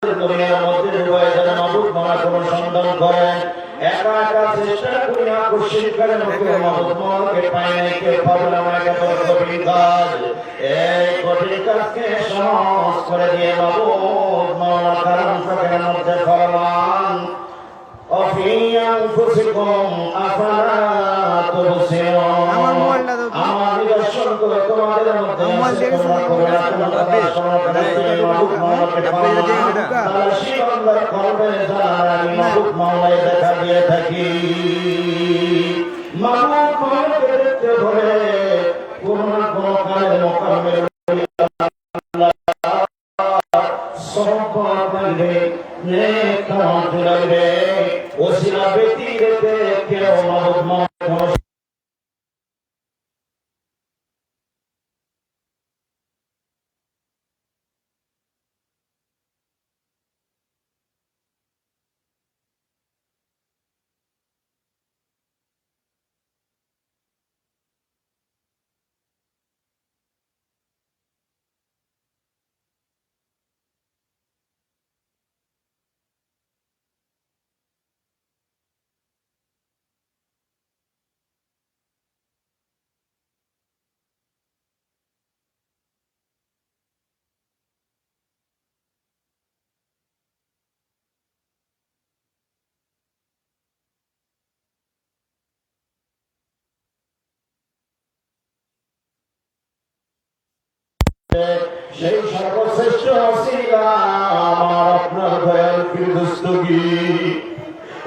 দুনিয়ার মধ্যে ডুবাই দেন মাবুদ মাওলা কোনো সন্ধান করেন একা একা চেষ্টা করি না কোশিশ করেন ওকে মাবুদ মাওলাকে পাই নাই কে পাবেন আমাকে তো কঠিন কাজ এই কঠিন কাজকে সহজ করে দিয়ে মাবুদ মাওলা কারণ ফাঁকের মধ্যে ফরমান وفي أنفسكم أفلا تبصرون আমার নিদর্শন করে তোমাদের মধ্যে তোমরা করে আমি মাবুদ মাওলায় দেখা দিয়ে থাকি মাবুদ মাওলাকে দেখতে ধরে কোন না কোন কালের মোকাবেলা ওসিলা ব্যক্তি রেখে কেউ মাবুদ মাওলা সেই সর্বশ্রেষ্ঠ ওসিলা আমার আপনার দয়াল ফিরদৌসী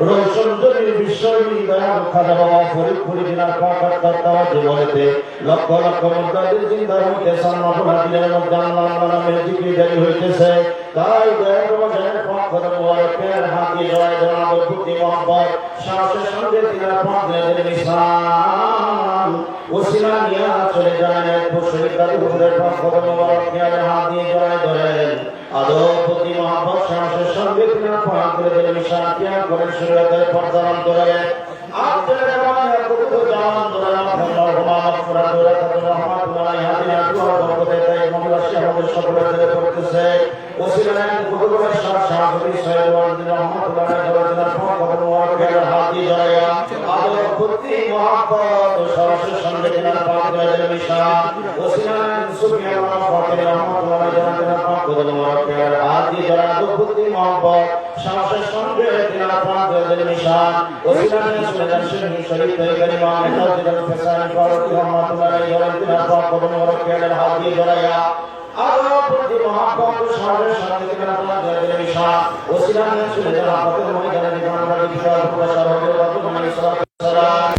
রোশনজলি বিশ্বনী দয়াল খাজা বাবা ফরিদপুরি জেলার পাকাত্তাওয়া জীবনেতে লক্ষ লক্ষ মুদ্রাদের জিন্দার মধ্যে সান্নাফুল হাদিনের মধ্যে আল্লাহ নামের জিকির জারি হইতেছে তাই দয়াল রমজানের পক্ষ থেকে মুবারকের হাতে জয় জনাব বুদ্ধি মোহাম্মদ সাহসের সঙ্গে দিনের পথ দিনের ইসলাম ওসিলা নিয়ে চলে যায় শরীফের হুজুরের পক্ষ থেকে মুবারকের হাত দিয়ে জয় ধরেন আদব বুদ্ধি মোহাম্মদ সাহসের সঙ্গে দিনের পথ দিনের ইসলাম ত্যাগ করে শরীয়তের পর্দান করে আপনাদের আমাদের কত জান দোয়া আল্লাহুম্মা মাগফিরাত ওয়া রাহমাতুল্লাহ হাদিনা দুআ বরকতে তাই মাওলা শাহ আমাদের সকলের দিলে করতেছে ওসিলায় কুতুবের শাহী সৈয়দ ওয়ালিদ রহমাতুল্লাহ আলাইহির পক্ষ মুবারকের হাত দিয়ে জয় আদব বুদ্ধি মোহাম্মদ সাহসের সঙ্গে দিনের পথ দিনের ইসলাম ওসিলায় সুবহান ফাতির রহমাতুল্লাহ আলাইহির পক্ষ মুবারকের হাত দিয়ে জয় আদব বুদ্ধি মোহাম্মদ সাহসের সঙ্গে দিনের পথ দিনের ইসলাম ওসিলায় সুবহান শরীফ কালিমা মুতাওয়াজ্জিদ ফিসান ফারুক রহমাতুল্লাহ আলাইহির পক্ষ মুবারকের হাত দিয়ে জয় আদব বুদ্ধি মোহাম্মদ সাহসের সঙ্গে দিনের পথ দিনের ইসলাম ওসিলায় সুবহান ফাতির ময়দানে জীবনের বিশাল প্রসার হবে বর্তমানে সালাম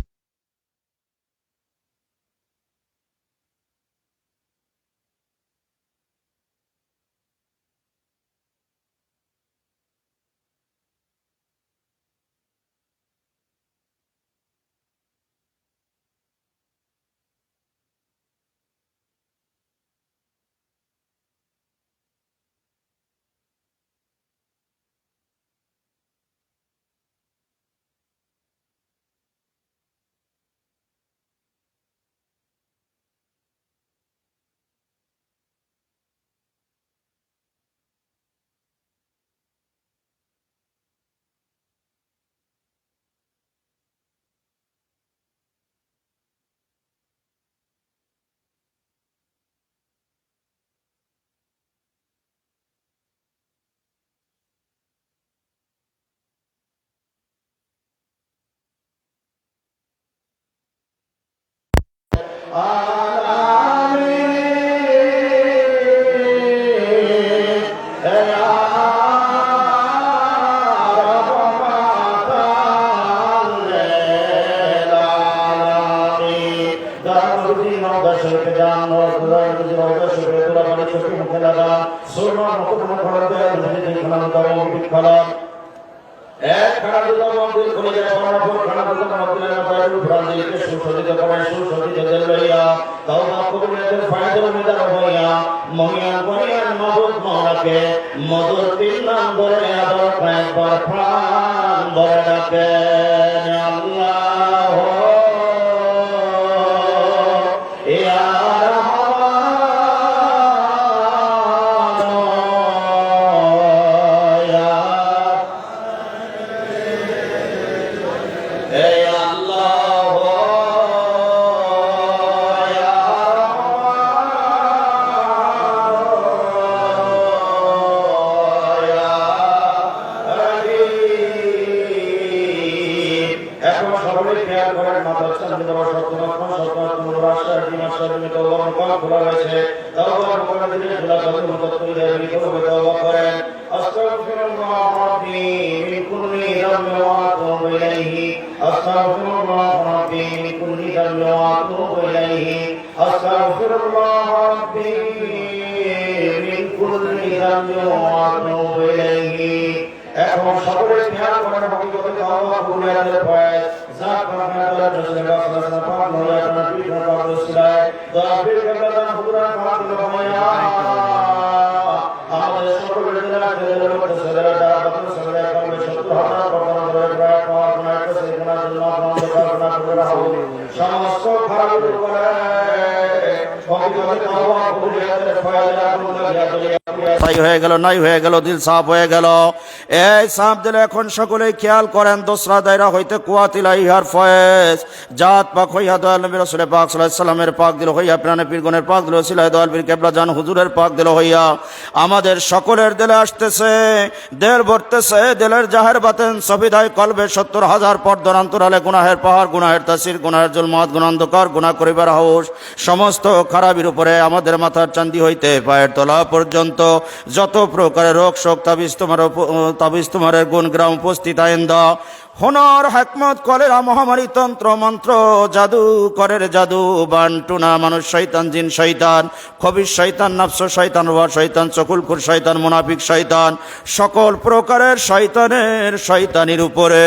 মধুর তিন নাম ধরে আদর একবার প্রাণ ধরে ডাকেন আল্লাহ ইয়া রহমান সকলে খেয়াল করেন মাথার সামনে দেওয়া সত্যনাথ সত্যনাথ রাষ্ট্র দিনাশ্রমিত অবকাল খোলা রয়েছে তওবা করে দিলে খোলা করে মদত করে দেবেন তওবা করেন আস্তাগফিরুল্লাহ রাব্বি মিন কুল্লি যামবি ওয়া আতুবু ইলাইহি আস্তাগফিরুল্লাহ রাব্বি মিন কুল্লি যামবি ওয়া আতুবু ইলাইহি আস্তাগফিরুল্লাহ রাব্বি মিন কুল্লি যামবি ওয়া আতুবু ইলাইহি এখন সকলে খেয়াল করেন হকিকতে তওবা কবুলিয়াতের ফয়েজ জাত রহমাতুল্লাহ রাসূলুল্লাহ সাল্লাল্লাহু আলাইহি ওয়াসাল্লাম নয়া নবী প্রকাশ ছিলেন দাবির কালাম হুজুরা ফাতিমা মায়া আমাদের সকলের দিলা দিলের মধ্যে সদরা দাওয়াত সদরা কর্মে সত্য হাজার বর্তমান ধরে প্রায় পাওয়ার নায়ক সেখানে জন্য বন্ধ করনা করে রাখো সমস্ত খারাপের উপরে হকিকতে তওবা কবুলিয়াতের ফয়েজ তাই হয়ে গেল নাই হয়ে গেল দিল সাফ হয়ে গেল এই সাফ দিলে এখন সকলে খেয়াল করেন দোসরা দায়রা হইতে কুয়াতিলা ইহার ফয়েজ জাত পাক হইয়া দয়াল নবী রাসূল পাক সাল্লাল্লাহু আলাইহি সাল্লামের পাক দিল হইয়া প্রাণে পীরগণের পাক দিল ছিলা দয়াল পীর কেবলা জান হুজুরের পাক দিল হইয়া আমাদের সকলের দিলে আসতেছে দিল ভরতেছে দিলের জাহের বাতেন সবিদায় কলবে ৭০,০০০ পর্দার অন্তরালে গুনাহের পাহাড় গুনাহের তাসির গুনাহের জুলমাত গুনাহ অন্ধকার গুনাহ করিবার হাউস সমস্ত খারাপির উপরে আমাদের মাথার চাঁদি হইতে পায়ের তলা পর্যন্ত যত প্রকারের রোগ শোক তাবিজ তোমার গুণ গ্রাম উপস্থিত আইন্দা হুনর হিকমত কলেরা মহামারী তন্ত্র মন্ত্র জাদু করের জাদু বান্টুনা মানুষ শয়তান জিন শয়তান খবির শয়তান নফস শয়তান ওয়া শয়তান চকুলখুর শয়তান মুনাফিক শয়তান সকল প্রকারের শয়তানের শয়তানির উপরে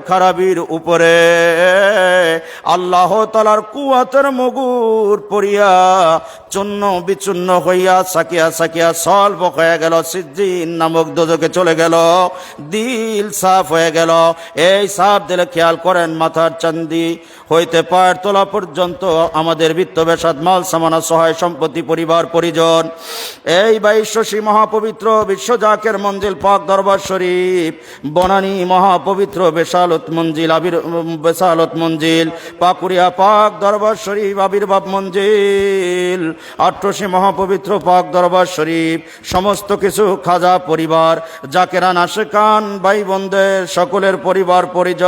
খারাপির উপরে আল্লাহ তাআলার কুওয়াতের মুগুর পড়িয়া চূর্ণ বিচূর্ণ হইয়া সাকিয়া সলভ হয়ে গেল সিজ্জিন নামক দোজখে চলে গেল দিল সাফ হয়ে গেল এই সাফ দিলে খেয়াল করেন মাথার চাঁদি হইতে পায়ের তোলা পর্যন্ত আমাদের বিত্ত বেসাদ মাল সামানা সহায় সম্পত্তি পরিবার পরিজন এই ২২শী মহাপবিত্র বিশ্ব জাকের মঞ্জিল পাক দরবার শরীফ বনানী মহাপবিত্র বেসালত মঞ্জিল পাকুড়িয়া পাক দরবার শরীফ আবির্ভাব মঞ্জিল ৮৮ মহাপবিত্র পাক দরবার শরীফ সমস্ত কিছু খাজা পরিবার জাকেরান আশেকান ভাই বোনদের সকলের পরিবার পরিজন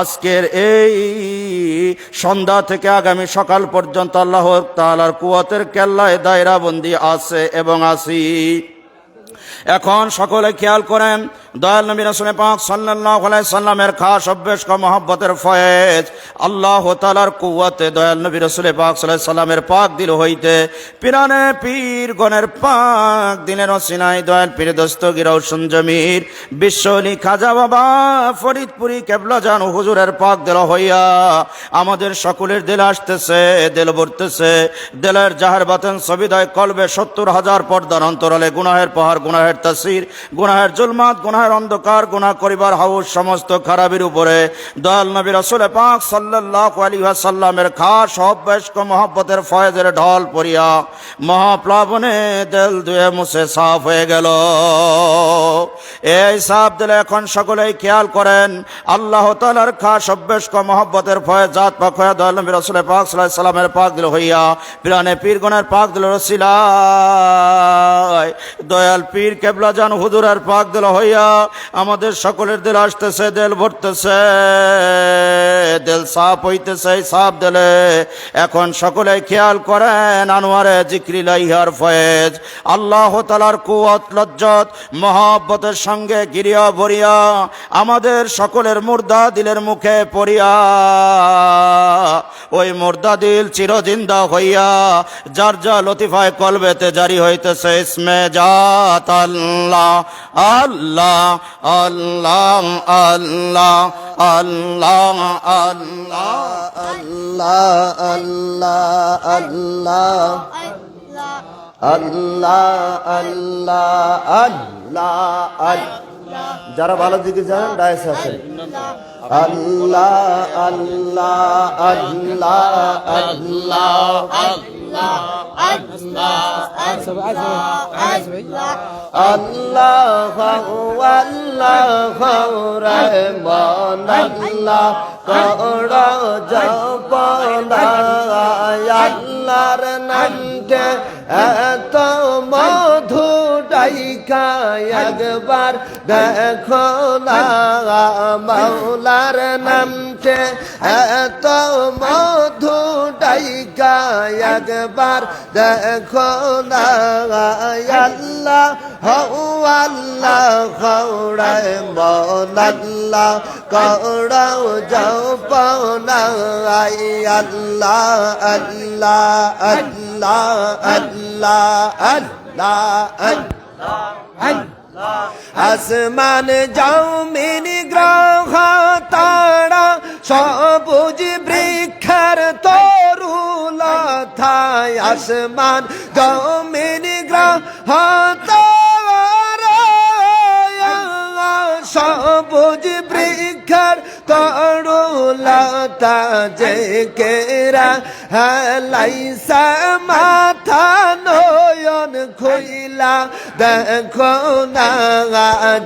আজকের এই সন্ধ্যা থেকে আগামী সকাল পর্যন্ত আল্লাহ তাআলার কুওয়াতের কেল্লায় দায়রা বন্দি আছে এবং আসি এখন সকলে খেয়াল করেন দয়াল নবী রাসূল পাক সাল্লাল্লাহু আলাইহি সাল্লামের খাস অভ্যাস কা মহব্বতের ফয়েজ আল্লাহ তাআলার কুওয়াতে দয়াল নবী রাসূল পাক সাল্লাল্লাহু আলাইহি সাল্লামের পাক দিল হইতে পিরানে পীর গণের পাক দিনের ওসিনায় দয়াল পীর দস্তগীর রওশন জমির বিশ্বলি খাজা বাবা ফরিদপুরি কেবলা জান হুজুরের পাক দিল হইয়া আমাদের সকলের দিল আসতেছে দিল ভরতেছে দিলের জাহের বাতেন সবিদায় কলবে ৭০,০০০ পর্দার অন্তরালে গুনাহের পাহাড় গুনাহের তাসির গুনাহের জুলমাত গুনাহের অন্ধকার গুনাহ করিবার হাউস সমস্ত খারাপির উপরে দয়াল নবী রাসূল পাক সাল্লাল্লাহু আলাইহি ওয়াসাল্লামের খাস অভ্যাস ও মহব্বতের ফয়েজের ঢল পড়িয়া মহাপ্লাবনে দিল ধুয়ে মুছে সাফ হয়ে গেল এই সাফ দিলে এখন সকলেই খেয়াল করেন আল্লাহ তাআলার খাস অভ্যাস ও মহব্বতের ফয়েজ জাত পাক হয়ে দয়াল নবী রাসূল পাক সাল্লাল্লাহু আলাইহি ওয়াসাল্লামের পাক দিল হইয়া প্রাণে পীরগণের পাক দিল রসিলায় দয়াল পীর কেবলা জান হুজুরের পাক দিল হইয়া আমাদের সকলের দিল আসতেছে দিল ভরতেছে দিল সাফ হইতেছে সাফ দিলে এখন সকলে খেয়াল করেন আনোয়ারে জিক্রিল ইহার ফয়েজ আল্লাহ তাআলার কুওয়াত লজ্জত মহব্বতের সঙ্গে গিরিয়া ভরিয়া আমাদের সকলের মুর্দা দিলের মুখে পড়িয়া ওই মুর্দা দিল চিরজিন্দা হইয়া যার যা লতিফায় কলবেতে জারি হইতেছে ইসমে জাত আল্লাহ আল্লাহ আল্লাহ আল্লাহ আল্লাহ আল্লাহ আল্লাহ আল্লাহ আল্লাহ আল্লাহ আল্লাহ যারা ভালো দিকে জানেন ডায়েস আছেন আল্লাহ আল্লাহ আল্লাহ আল্লাহ আল্লাহ রহমান আল্লাহ কর জপনা আল্লাহর নামে এত মধু ডাইকা একবার দেখো না মাওলার নামতে এত মধু ডাইকা একবার দেখো না আল্লাহ হও আল্লাহ খৌড়ায় মন আল্লাহ কৌড়াও যাও পাওনা আল্লাহ আল্লাহ আল্লাহ আল্লাহ আল্লাহ আসমান জমিন গ্রহ তারা সবুজ বৃক্ষের তরুলতায় আসমান জমিন গ্রহ তারা সবুজ বৃক্ষের তরুলতা যে কেরা লাইসা মাথা নয়ন খুইলা দেখো না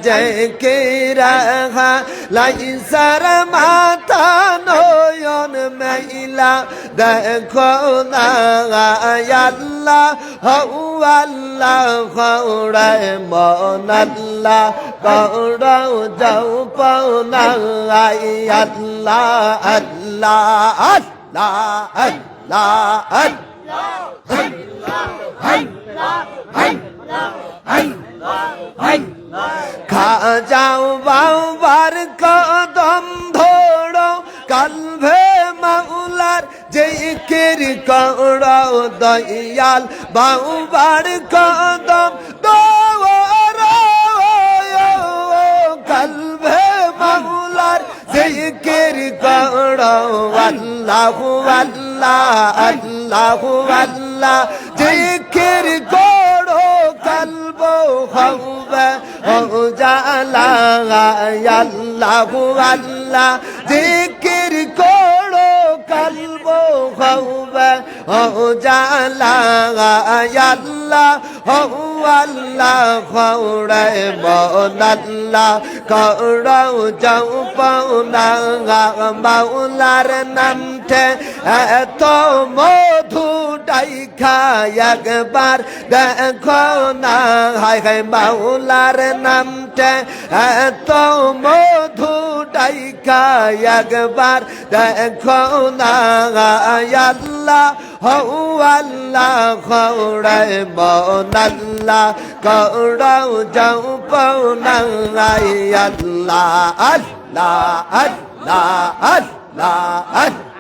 যে কেরা লাইসার মাথা নয়ন মেইলা দেখো না আল্লাহ হউ আল্লাহ খৌড়ায় মন আল্লাহ কৌড়াও যাও পাওনা আল্লাহ আল্লাহ আল্লাহ খাজাও বাবার কদম ধরো কালভে মাওলার জিকির করো দয়াল বাবার কদম ধরো কালভে মাওলার জিকির করো আল্লাহু আল্লাহ আল্লাহু আল্লাহ জিকির করো কলব হবে ও জালা আল্লাহু আল্লাহ জিকির করো কলব হবে ও জালা আল্লাহ হু আল্লাহ খৌড়ায় মন আল্লাহ কৌড়াও যাও পাওনা মাওলার নামতে এত মধু ডাইকা একবার দেখো না হায় হায় মাওলার নামতে এত মধু ডাইকা একবার দেখো না আল্লাহ হউ আল্লাহ খৌড়ায় মন আল্লাহ কৌড়াও যাও পাওনা আল্লাহ আল্লাহ আল্লাহ আল্লাহ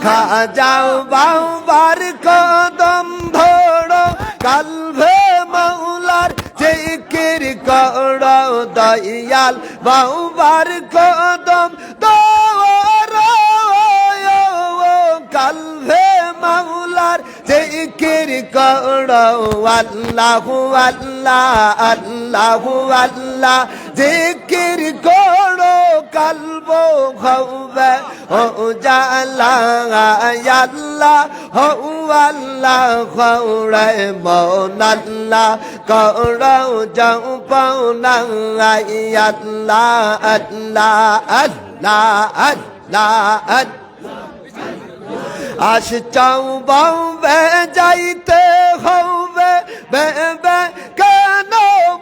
খাজাও বাবার কদম ধরো কালভে মাওলার জিকির করো দয়াল বাবার কদম ধরো কালভে মাওলার জিকির করো আল্লাহু আল্লাহ আল্লাহু আল্লাহ জিকির করো কলব হবে ও জালা আল্লাহ হউ আল্লাহ খৌড়ায় মন আল্লাহ কৌড়াও যাও পাওনা আল্লাহ আল্লাহ আল্লাহ আল্লাহ আশ চাও বাউবে যাইতে হবে বেবে কেন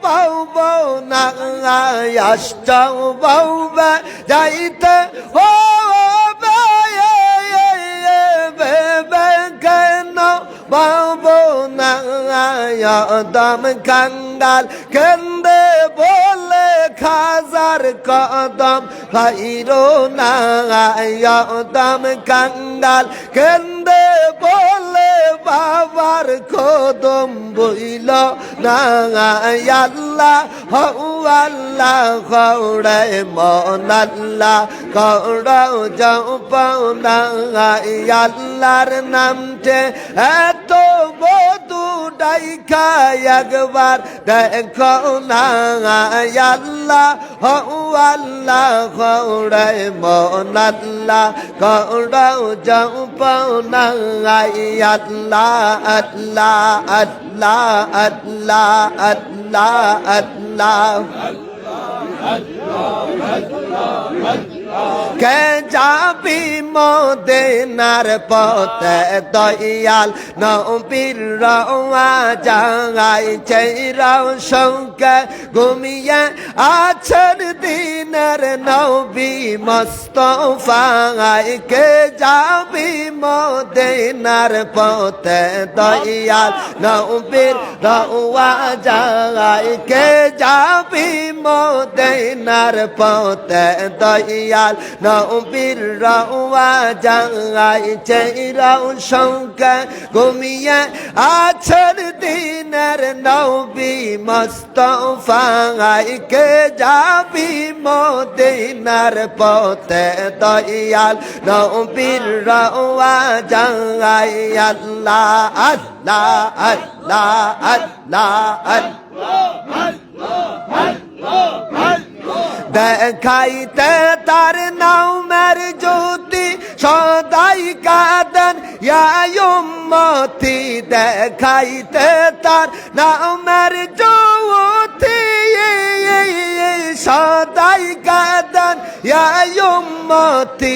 বাউবো না আশ চাও বাউবে যাইতে হবে বেবে কেন বাউবো না দম কাঙ্গাল কেন্দে বলে খাজার কদম ভাইরো না দম কাঙ্গাল কেন্দে বলে বাবার কদম বইল না আল্লাহ হউ আল্লাহ খৌড়ায় মন আল্লাহ কৌড়াও যাও পাওনা আল্লাহর নামতে এত বধু ডাইকা একবার দেখো না আল্লাহ হউ আল্লাহ খৌড়ায় মন আল্লাহ কৌড়াও যাও পাওনা আল্লাহ আল্লাহ আল্লাহ আল্লাহ আল্লাহ আল্লাহ কে যাবি মদিনার পথে দয়াল নবীর রওয়া জাগাই চেরাও শঙ্কা ঘুমিয়ে আছেন দিনের নবী মুস্তাফায় কে যাবি মদিনার পথে দয়াল নবীর রওয়া জাগাই কে যাবি মদিনার পথে দয়াল নবীর রওয়া জাগাই চেরাও শঙ্কা ঘুমিয়ে আছেন দিনের নবী মুস্তাফায় কে যাবি মদিনার পথে দয়াল নবীর রওয়া জাগাই আল্লাহ আল্লাহ আল্লাহ আল্লাহ দেখাইতে তার নামের জ্যোতি সদাই কাঁদেন ইয়া উম্মতি দেখাইতে তার নামের জ্যোতি সদাই কাঁদেন ইয়া উম্মতি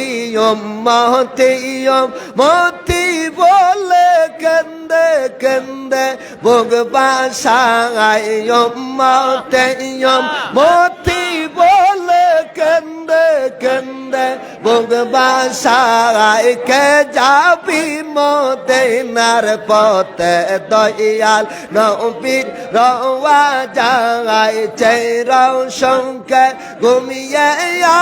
উম্মতি উম্মতি বলে কেন্দে কেন্দে বুক বাসায় উম্মতি উম্মতি বলে কেন্দে কেন্দে বুক বাসায় কে যাবি মদিনার পথে দয়াল নবীর রওয়া জাগাই চেরাও শঙ্কা ঘুমিয়ে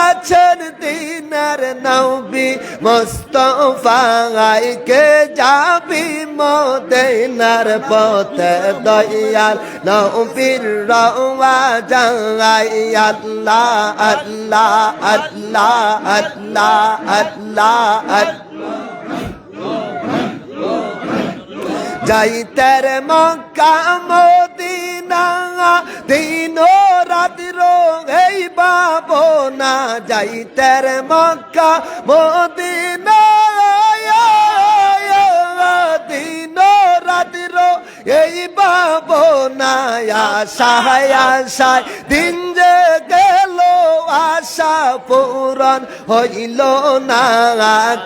আছেন দিনের নবী মুস্তাফায় কে যাবি মদিনার পথে দয়াল নবীর রওয়া জাগাই আল্লাহ আল্লাহ আল্লাহ আল্লাহ আল্লাহ যাইতের মক্কা মদিনা দিন রাত এই ভাবনা যাইতের মক্কা মদিনা দিন রাত এই ভাবনা আশায় আশায় দিন যে গেল আশা পূরণ হইল না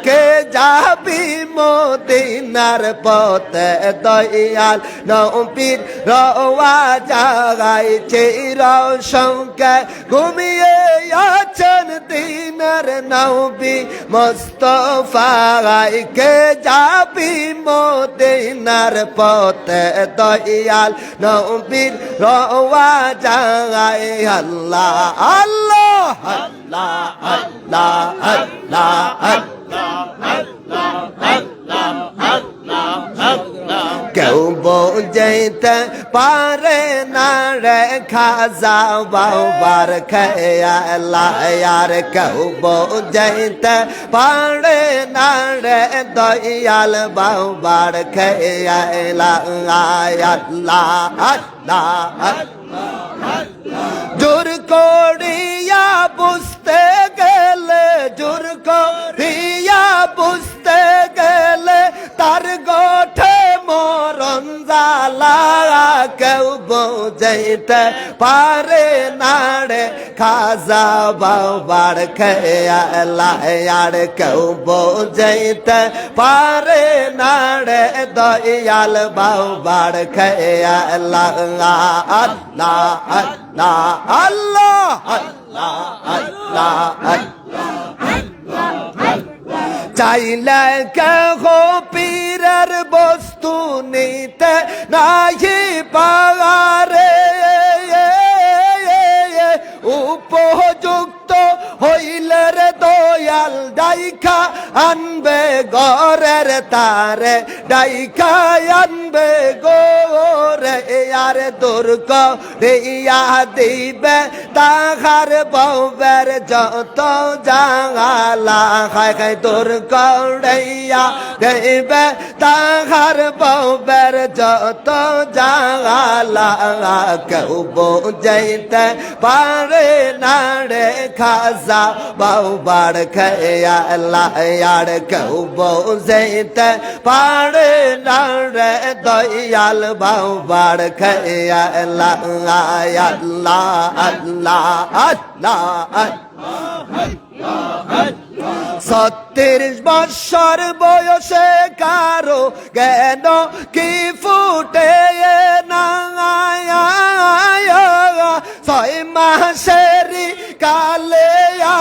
কে যাবি মদিনার পথে দয়াল নবীর রওয়া জাগাই চেরাও শঙ্কা ঘুমিয়ে আছেন দিনের নবী মুস্তাফায় কে যাবি মদিনার পথে দয়াল নবীর রওয়া জাগাই আল্লাহ আল্লাহ আল্লাহ আল্লাহ আল্লাহ কেউ বুঝতে পারে না রে খাজা বাবার খেয়ালা আর কেউ বুঝতে পারে না রে দয়াল বাবার খেয়ালা আল্লাহ আল্লাহ জোর করিয়া বুঝতে গেলে জোর করিয়া বুঝতে গেলে তার গোঠে মরণ জালা কেউ বুঝতে পারে না রে খাজা বাবার খেয়ালা আর কেউ বুঝতে পারে না রে দয়াল বাবার খেয়ালা আল্লাহ আল্লাহ আল্লাহ আল্লাহ আল্লাহ চাইলে কেহ পীরের বস্তু নিতে নাহি পারে উপযুক্ত হইলে রে দয়াল ডাইখা আনবে গরের তারে ডাইখা আনবে গোরে আর দুর্গ রিয়া দিবে তাহার বউবের যত জাগালা খাই খাই দুর্গ রিয়া দেবে তাহার বউবের যত জাগালা কেউ বুঝাইতে পারে না রে খাজা বাবার খেয়ালা আর কেউ বুঝাইতে পারে না রে দয়াল বাবার খেয়ালা আল্লাহ আল্লাহ আল্লাহ 36 বছর বয়সে কারো জ্ঞান কি ফুটে না 6 মাসেরই কালে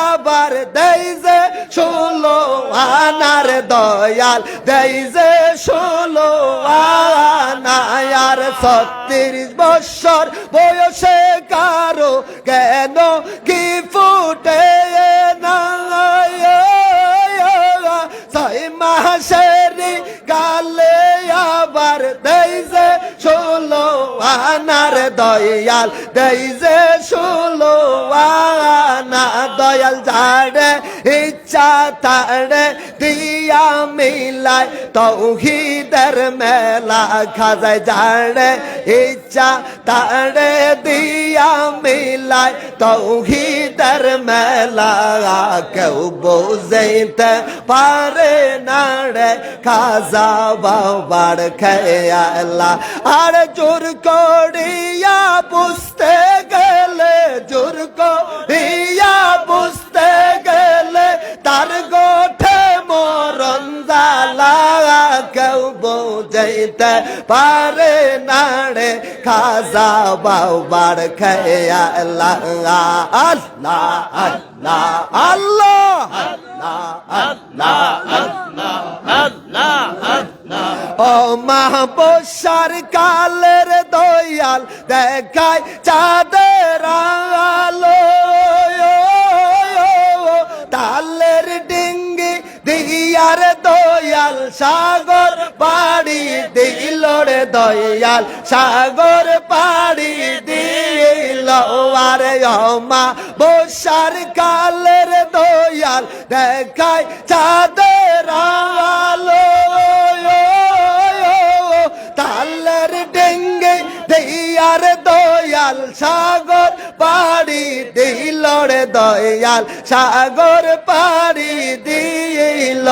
আবার দেই যে 16 আনার দয়াল দেই যে 16 আনা আর 36 বছর বয়সে কারো জ্ঞান কি ফুটে না 6 মাসেরই কালে আবার দেই যে 16 আনার দয়াল দেই যে 16 আনা দয়াল যারে ইচ্ছা তারে দিয়া মিলাই তৌহিদের মেলা খাজায় যারে ইচ্ছা তারে দিয়া মিলাই তৌহিদের মেলা কেউ বুঝাইতে পারে না রে খাজা বাবার খেয়ালা আর জোর করিয়া বুঝতে গেলে জোর করিয়া বুঝতে গেলে তার গোঠে মরণ জালা কেউ বুঝাইতে পারে না রে খাজা বাবার খেয়ালা আল্লাহ আল্লাহ আল্লাহ ও মাহবুসার কালের দয়াল দেখায় চাঁদের আলো তালের ডিঙ্গি দিয়ার দয়াল সাগর পাড়ি দিল রে দয়াল সাগর পাড়ি দিল আরে মা বসার কালের দয়াল দেখায় চাঁদের আলো তালের ডিঙ্গি দিয়ার দয়াল সাগর পাড়ি দিল রে দয়াল সাগর পাড়ি দিল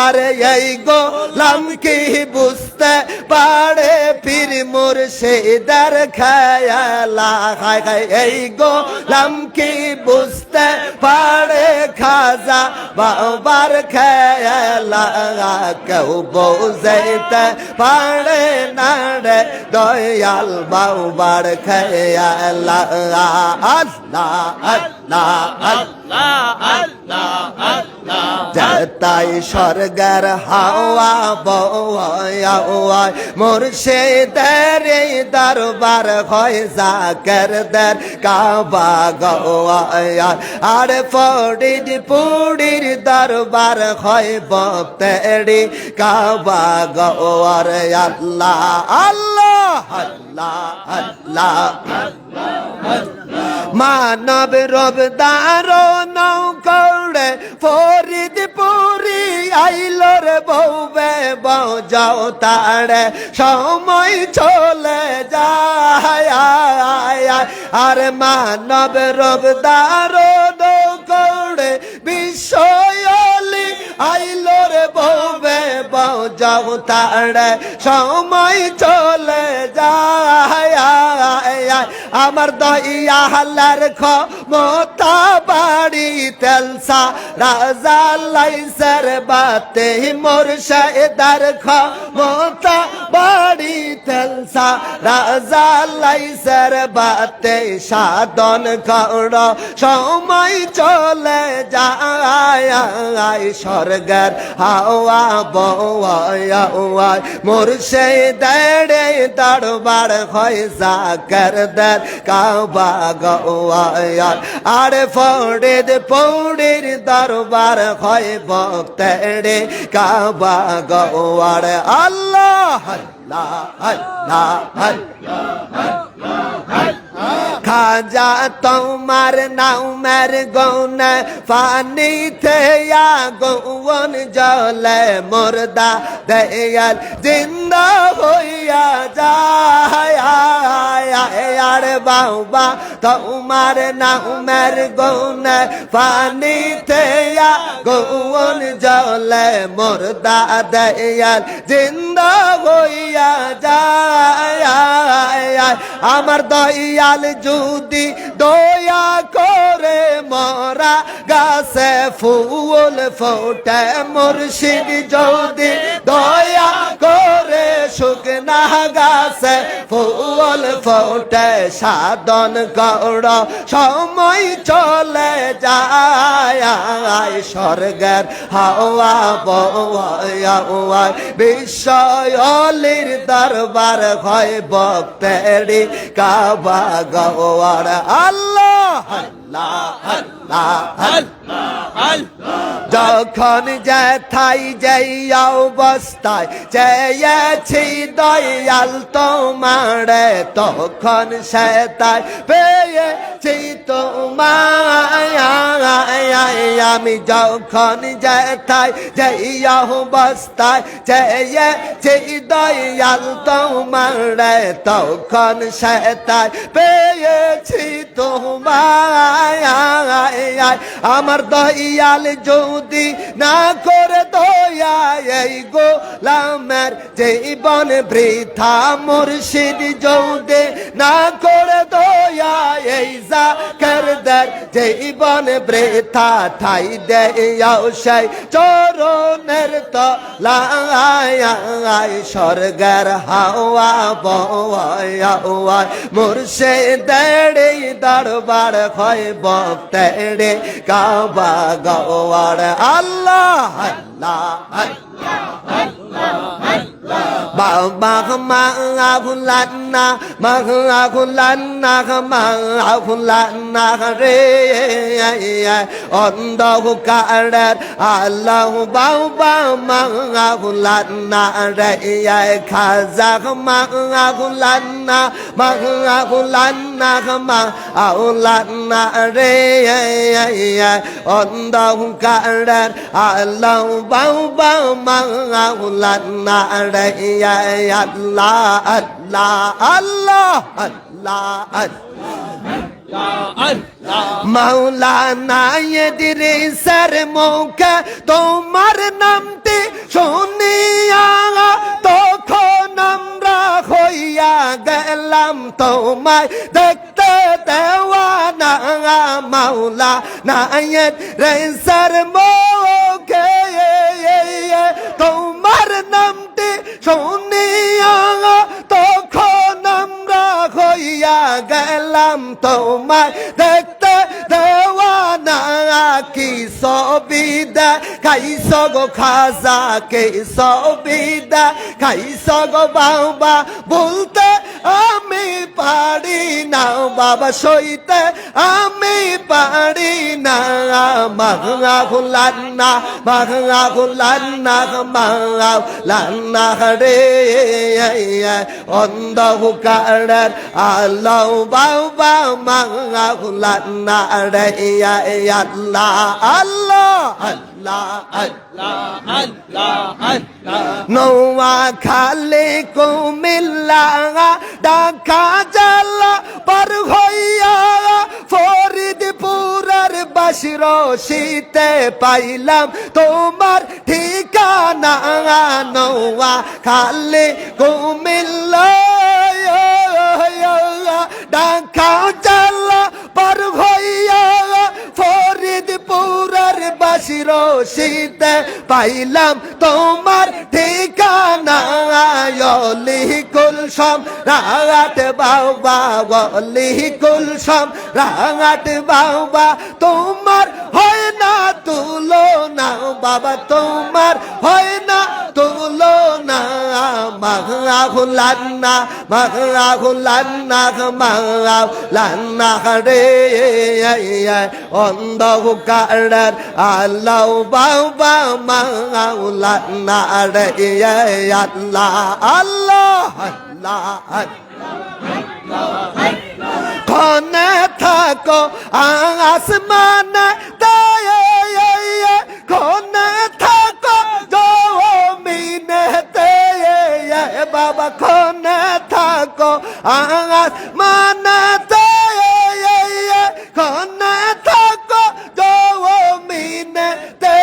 আরে এই গোলাম কি বুঝতে পারে পীর মুর্শিদের খেয়ালা খায় খায় এই গোলাম কি বুঝতে পারে খাজা বাবার খেয়ালা কেউ বুঝাইতে পারে না রে দয়াল বাবার খেয়ালা আল্লাহ আল্লাহ আল্লাহ আল্লাহ যেতাই স্বর্গের হাওয়া বয় মুর্শিদের দরবার হয় জাকেরদের কাবা গওয়া আর ফরিদ পুরীর দরবার হয় ভক্তেরি কাবা গওয়ার আল্লাহ আল্লাহ আল্লাহ আল্লাহ মানব রব দারণ করে ফরিদপুরি আইলোর বউবে বজাও তারে সময় চলে যায় আর মানব রব দারণ করে বিশ্বলি আইলোর বউবে বজাও তারে সময় চলে যায় আমার দইয়া হালার ক্ষমতা বাড়ি তেলসা রাজা লাইসের বাতে মুর্শিদার ক্ষমতা বাড়ি তেলসা রাজা লাইসের বাতে সাধন কর সময় চলে যায় স্বর্গের হাওয়া বয় মুর্শিদের দরবার হয় জাকেরদের কাবা গওয়া আর ফরিদপুরের দরবার হয় ভক্তের কাবা গওয়ার আল্লাহ আল্লাহ আল্লাহ খাজা তোমার নামের গৌন পানিতে আগুন জলে মুর্দা দয়াল জিন্দা হইয়া যায় বাবা তোমার নামের গুণে পানিতে আগুন জ্বলে মুর্দা দয়াল জিন্দা হইয়া যায় আমার দয়াল যদি দয়া করে মরা গাছে ফুল ফোটে মুর্শিদ যদি দয়া করে শুকনা গাছে ফুল ফোটে সাধন কর সময় চলে যায় স্বর্গের হাওয়া বয় বিষয় অলির দরবার হয় ভক্তেরি কাবা গওয়ার আল্লাহ আল্লাহ আল্লাহ যখন যেথাই যেই অবস্থায় চেয়েছি দয়াল তোমারে তখন সেটাই পেয়েছি তোমায় আমি যখন যেথাই যেই অবস্থায় চেয়েছি দয়াল তোমারে তখন সেটাই পেয়েছি তোমায় আমার দয়াল যদি না করে দয়া এই গোলামের জীবন বৃথা মুর্শিদ যদি না করে দয়া এই জাকেরদের জীবন বৃথা ঠাই দেয়াও সেই চরণের তলায় স্বর্গের হাওয়া বয় মুর্শিদের দরবার হয় ভক্তেরে কাবা গওয়ার আল্লাহ আল্লাহ মাহুলান্না রে অন্ধকারের আল্লাহ বাবা মাহুলান্না রে খাজা মাহুলান্না মাহুলান্না রে অন্ধকারের আল্লাহ বাবা মাহুলান্না রে আল্লাহ আল্লাহ আল্লাহ আল্লাহ মাওলানা ইদ্রিসের মুখে তোমার নামটি শুনিয়া তখন আমরা হইয়া গেলাম তোমায় দেখতে দেওয়ানা মাওলানা ইদ্রিসের মুখে তোমার নামটি শুনিয়া তখন আমরা হইয়া গেলাম তোমায় দেখতে দেওয়ানা কি সবিদা খাইছ গো খাজা কে সবিদা খাইছ গো বাবা বলতে আমি পারি না বাবা সইতে আমি পারি না মাহুলান্না মাহুলান্না রে অন্ধকারের আল্লাহ বাবা মাহুলান্না রে আল্লাহ আল্লাহ আল্লাহ নৌয়া খালে কুমিল্লা ঢাকা জেলা পার হইয়া ফরিদপুরের বাসির শীতে পাইলাম তোমার ঠিকানা নৌয়া খালে কুমিল্লা ঢাকা জেলা পার হইয়া ফরিদপুরের বাসির শীতে পাইলাম তোমার ঠিকানা অলি কুলসম রাঙাট বাবা অলি কুলসম রাঙাট বাবা তোমার হয় না তুলনা বাবা তোমার হয় না তুলনা মাহুলান্না মাহুলান্না রে অন্ধকারের আল্লাহ বাবা মাহুলান্না রে আল্লাহ আল্লাহ আল্লাহ খনে থাকো আসমানে খনে থাকো জমিনে বাবা খনে থাকো আসমানেতে কোনে থাকো জমিনেতে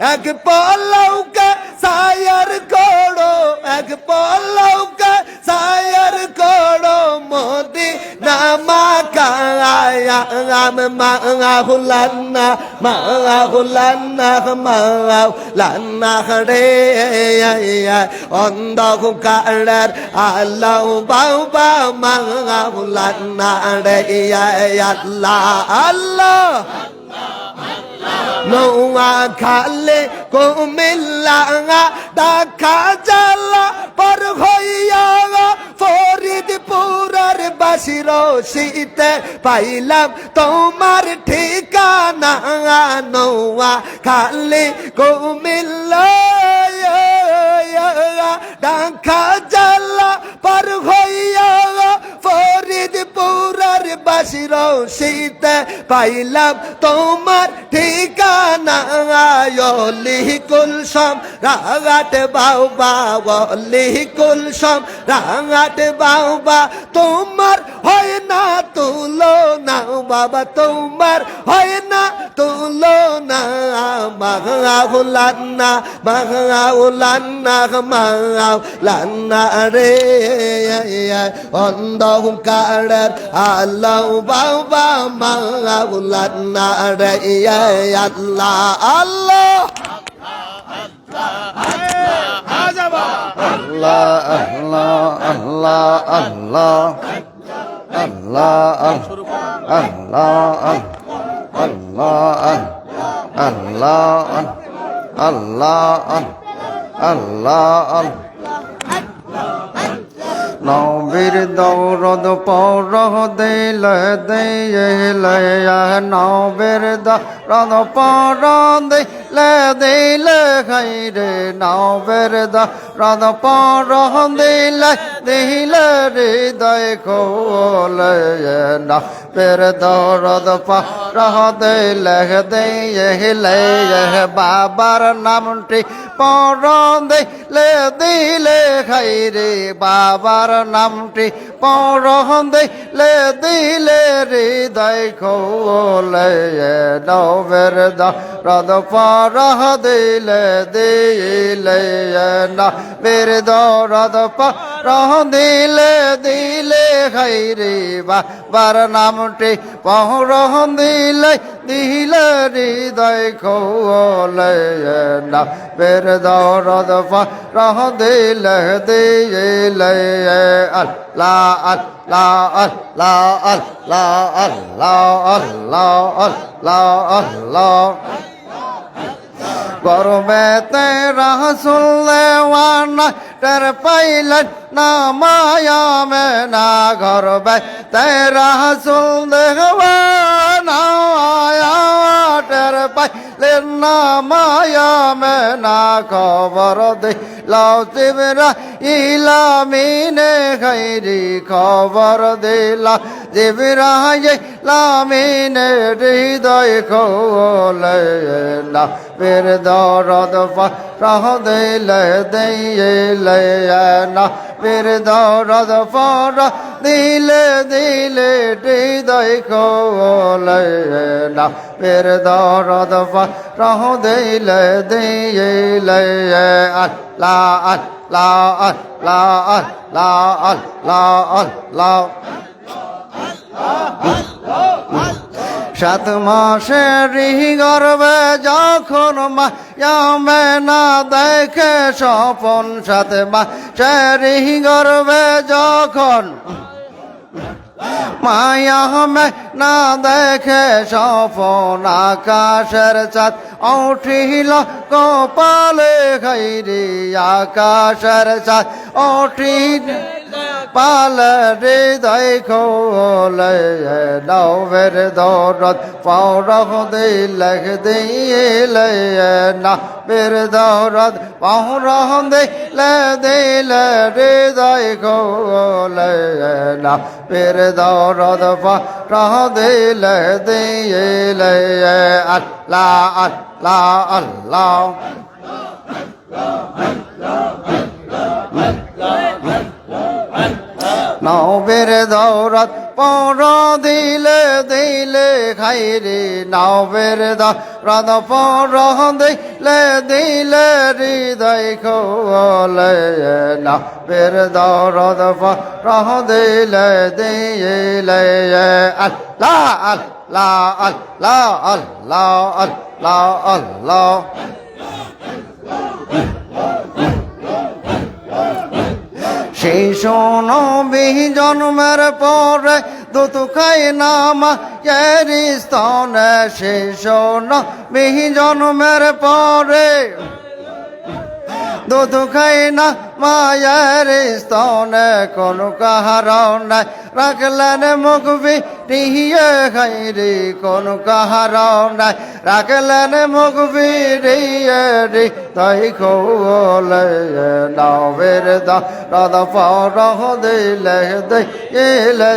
এক পলকে সায়ার করো এক পলকে সায়ার করো মদিনা মাকায়াম মাহুলান্না মাহুলান্না রে অন্ধকারের আল্লাহ বাবা মাহুলান্না রে আল্লাহ আল্লাহ নোয়া খালে কুমিল্লা ঢাকা জেলা পর হইয়া ফরিদপুরের বাসির শীতে পাইলাম তোমার ঠিকানা নোয়া খালে কুমিল্লা ঢাকা জেলা পর হইয়া ফরিদপুরের বাসির শীতে পাইলাম তোমার ঠিকানা অলি কুলসম রাগাট বাবা অলি কুলসম রাগাট বাবা তোমার হয় না তুলো না বাবা তোমার হয় না তুলো না মাহুলান্না মাহুলান্না রে অন্ধকারের আল্লাহ বাবা মাহুলান্না রে আল্লাহ আল্লাহ নবীর দৌরদ পর দিলে দিলে নবীর দৌরদ পর দিলে দিলে খাইরে নবীর দৌরদ পর দিলে দিলে হৃদয় খোলে না পের দৌরদ পর দিলে দিলে বাবার নামটি পর দিলে দিলে খাইরে বাবার নামটি পর দিলে দিলে হৃদয় খোলে নবের দরদ পর দিলে দিলে না বের দরদ পর দিলে দিলে খাইরে বাবার নামটি পর দিলে দিলে হৃদয় খোলে না বের দরদ পর দিলে দিলে আল্লাহ আল্লাহ আল্লাহ আল্লাহ আল্লাহ আল্লাহ আল্লাহ আল্লাহ গরবেতে রাসূল দেওয়ানা টের পাইলেন না মায়া মে না গরবেতে রাসূল দেওয়ানা টের পাইলেন না মায়া মে না খবর দিলাও জিবরাইলামিনে খাইরি খবর দিলা জিবরাইলামিনে হৃদয় খোলে না বের দরদ পর দিলে দিলে না বের দরদ পর দিলে দিলে হৃদয় খোলে না বের দরদ পর দিলে দিলে আল্লাহ আল্লাহ আল্লাহ আল্লাহ আল্লাহ সাত মাসের গর্বে যখন মায়া মেনা দেখে স্বপন সাত মাসের গর্বে যখন মায়া মেনা দেখে স্বপন আকাশের চাঁদ উঠিল কপালে খাইরে আকাশের চাঁদ উঠিল পাল হৃদয় খোলে নবের দরদ পর দিলে দিলে না বের দরদ পর দিলে দিলে হৃদয় খোলে না বের দরদ পর দিলে দিলে আল্লাহ আল্লাহ আল্লাহ নবের দৌরত পর দিলে দিলে খাইরে নবের দৌরত পর দিলে দিলে হৃদয় খোলে নবের দৌরত পর দিলে দিলে আল্লাহ আল্লাহ আল্লাহ আল্লাহ আল্লাহ আল্লাহ সেই নবী জন্মের পরে দুধ খায় না মায়ের স্তনে সেই নবী জন্মের পরে দুধ খায় না মায়ের স্তনে কোন কারণ রাখলেন মুখ বিরিয়ে খাইরে কোন কারণ রাখলেন মুখ বিরিয়ে রে তাই খোলে নবের দরদ পর দিলে দিলে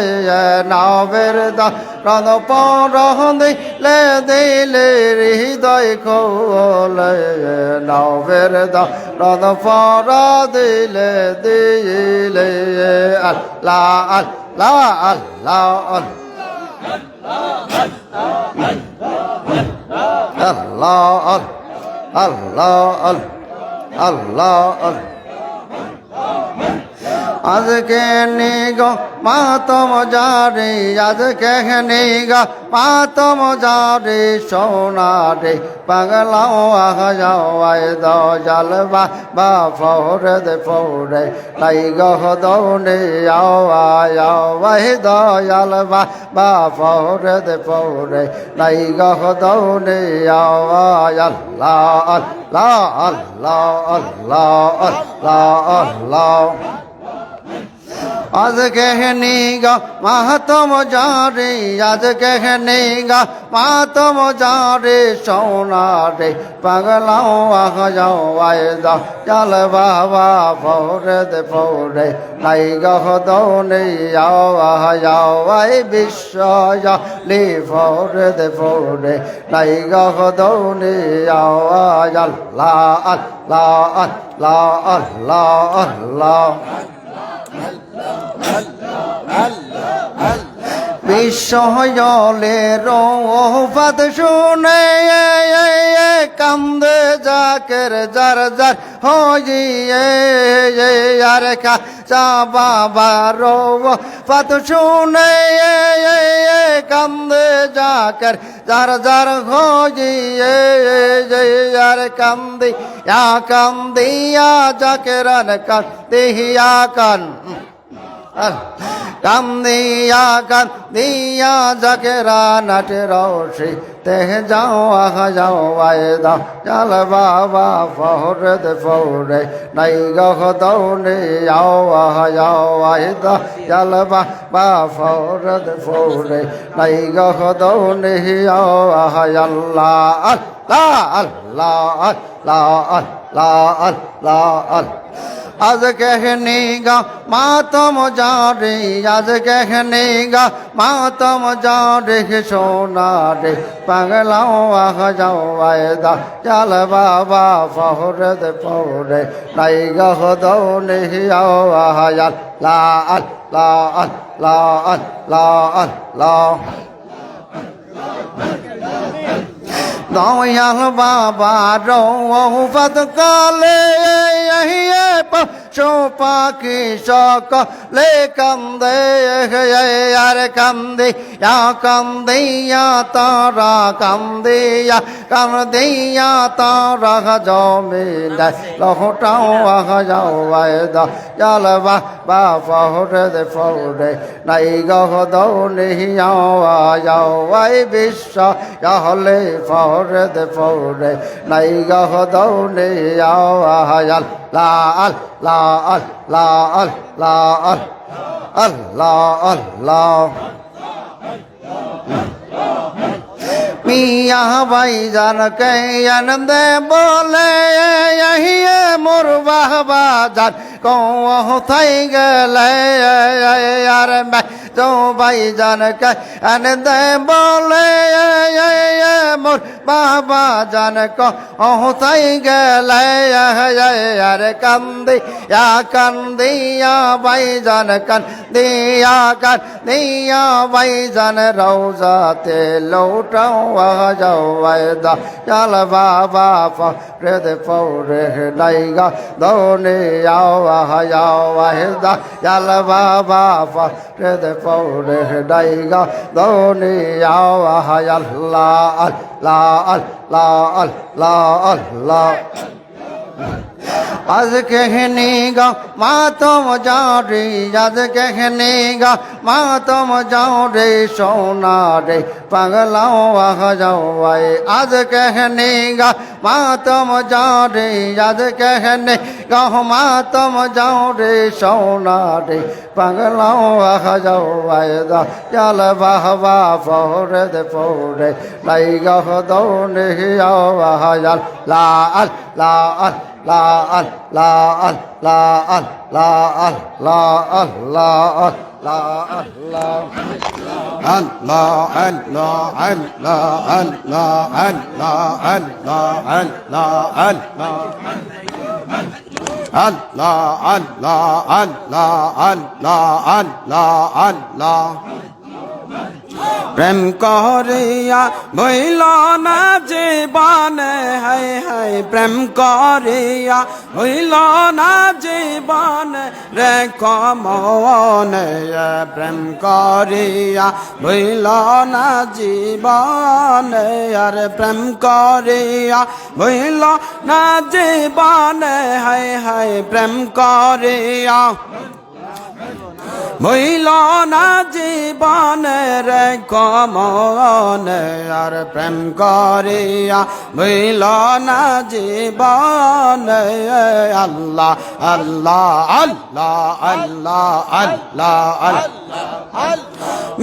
নবের দরদ পর দিলে দিলে হৃদয় খোলে নবের দরদ পর দিলে দিলে আল্লাহ আল্লাহ আল্লাহ আল্লাহ আল্লাহ আল্লাহ আজকে নিগ মাতম জারে আজকে নিগ মাতম জারে সোনা রে পাগলাও আহায় দয়াল বা ফোরে দে ফোরে তাই গহ দৌনে আওয়ায় দয়াল বা ফোরে দে ফোরে তাই গহ দৌনে আওয়ায় আল্লাহ আল্লাহ আল্লাহ আল্লাহ আল্লাহ আল্লাহ আজ কেহনি গা মাতম জারে আজ কেহনি গা মাতম জারে সোনা রে পাগলাও আহাও আয়দা চল বাবা ফোরে দে ফোরে নাই গহ দৌনে আওয়াই বিশ্বলি ফোরে দে ফোরে নাই গহ দৌনে আওয়াজ আল্লাহ আল্লাহ আল্লাহ আল্লাহ আল্লাহ বিশ্বজলে রোফাত শুনে কান্দে জাকের যার যার হইয়ে আর খা চা বাবা রোফাত শুনে কান্দে জাকের যার যার হইয়ে আর কান্দিয়া জাকেরান কান্দিয়া কান কান্দিয়া জাকেরা নাট রৌশি তেহ যাও যাও আয়দা চল বাবা ফোরে দে ফোরে নাই গহ দৌনে আয়দা চল বাবা ফোরে দে ফোরে নাই গহ দৌনে আল্লাহ আল্লাহ আল্লাহ আল্লাহ আল্লাহ আল্লাহ আজ কেহনি গা মাতম জারে আজ কেহনি গা মাতম জারে সোনা রে পাগলাও আহাও আয়দা চল বাবা ফোরে দে ফোরে নাই গহ দৌনে আওয়ায় আল্লাহ আল্লাহ আল্লাহ আল্লাহ আল্লাহ দয়াল বাবা রৌফত কালে পশু পাখি সকলে কান্দে আর কান্দিয়া তারা কান্দিয়া তারা জমিন লহটাও যাও আয়দা চল বা ফোরে দে ফোরে নাই গহ দৌনে আওয়াই বিশ্ব হলে ফোরে দে ফোরে নাই গহ দৌনে আওয়ায় আল্লাহ আল্লাহ আল্লাহ আল্লাহ আল্লাহ আল্লাহ মিয়া ভাই জান কে আনন্দ বলে মোর বাবা জান কোথায় গেলে আর তো ভাই জান কে আনন্দ বলে মোর বাবা জান কোথায় গেলে আর কান্দিয়া ভাই জান কান্দিয়া दिया कर दिया भाईजान रौजाते लौटाओ आ जाओ वायदा चल बाबा फरेद फौरे लाइगा दोने आओ आ जाओ वायदा चल बाबा फरेद फौरे लाइगा दोने आओ आ अल्लाह अल्लाह अल्लाह अल्लाह अल्लाह आज कहने गा मातम जाओ रे आज कहने गा मातम जाओ रे सोना रे पगलाओ आ जाओ आए आज कहने गा मातम जाओ रे आज कहने गा मातम जाओ रे सोना रे पगलाओ आ जाओ आए दा चल बाबा फोरे दे फोरे लाई गा दो ने आओ आ ला ला ला ला ला ला ला ला प्रेम करिया भइल ना जीवन है है प्रेम करिया भइल ना जीवन रे कमन प्रेम करिया भइल ना जीवन यार प्रेम करिया भइल ना जीवन है है प्रेम करिया भइल ना जीवन रे कमन यार प्रेम करिया भइल ना जीवन अल्लाह अल्लाह अल्लाह अल्लाह अल्लाह अल्लाह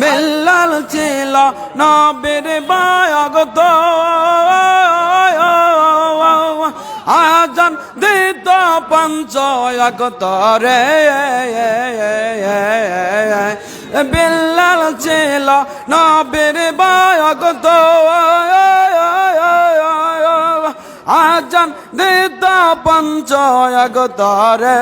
मिलल ছিল নবীর বায়গত আজান দিত পঞ্চয়াগত রে বিল্লাল ছিল নবীর বায়গত আজান দিত পঞ্চয়াগত রে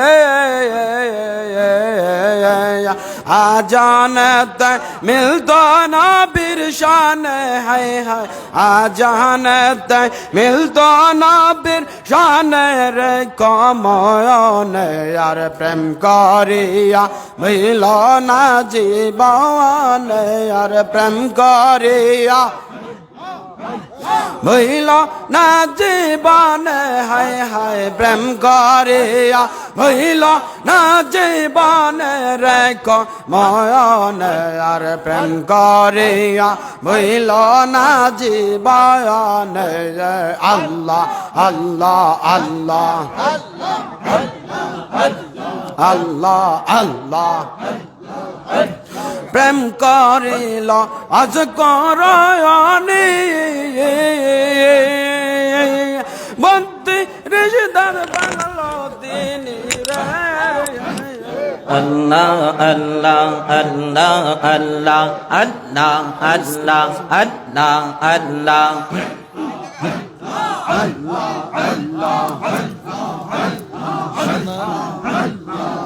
আজানতে মিলত নবীর শান হায় হায় আজানতে মিলত নবীর শান রে কমন আর প্রেম করিয়া মিল না জীবন আর প্রেম করিয়া ভইল না জীবন হায় হায় প্রেম করিয়া ভইল না জীবন রে কমন আর প্রেম করিয়া ভইল না জীবন আল্লাহ আল্লাহ আল্লাহ আল্লাহ আল্লাহ প্রেম করিল আজ করনি বন্তি রিশদার বানালো তিনি রে আল্লাহ আল্লাহ আল্লাহ আল্লাহ আল্লাহ আল্লাহ আল্লাহ আল্লাহ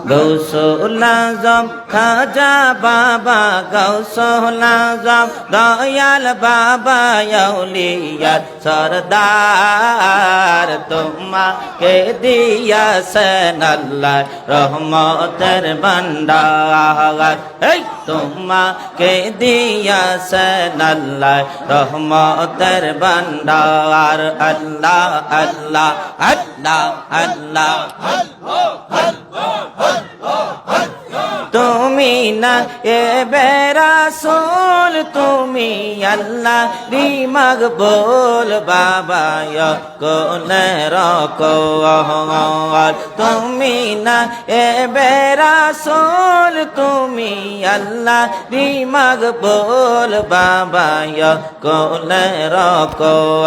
গৌসুল আজম খাজা বাবা গৌসুল আজম দয়াল বাবা আউলিয়ার সরদার তোমাকে দিয়াছেন আল্লাহ রহমতের ভান্ডার এই তোমাকে দিয়াছেন আল্লাহ রহমতের ভান্ডার আল্লাহ আল্লাহ আল্লাহ আল্লাহ তুমি না এ বেরাসুল তুমি আল্লাহ রি মকবুল বাবা কোনে রকল তুমি না এ বেরাসুল তুমি আল্লাহ রি মকবুল বাবা কোনে রকল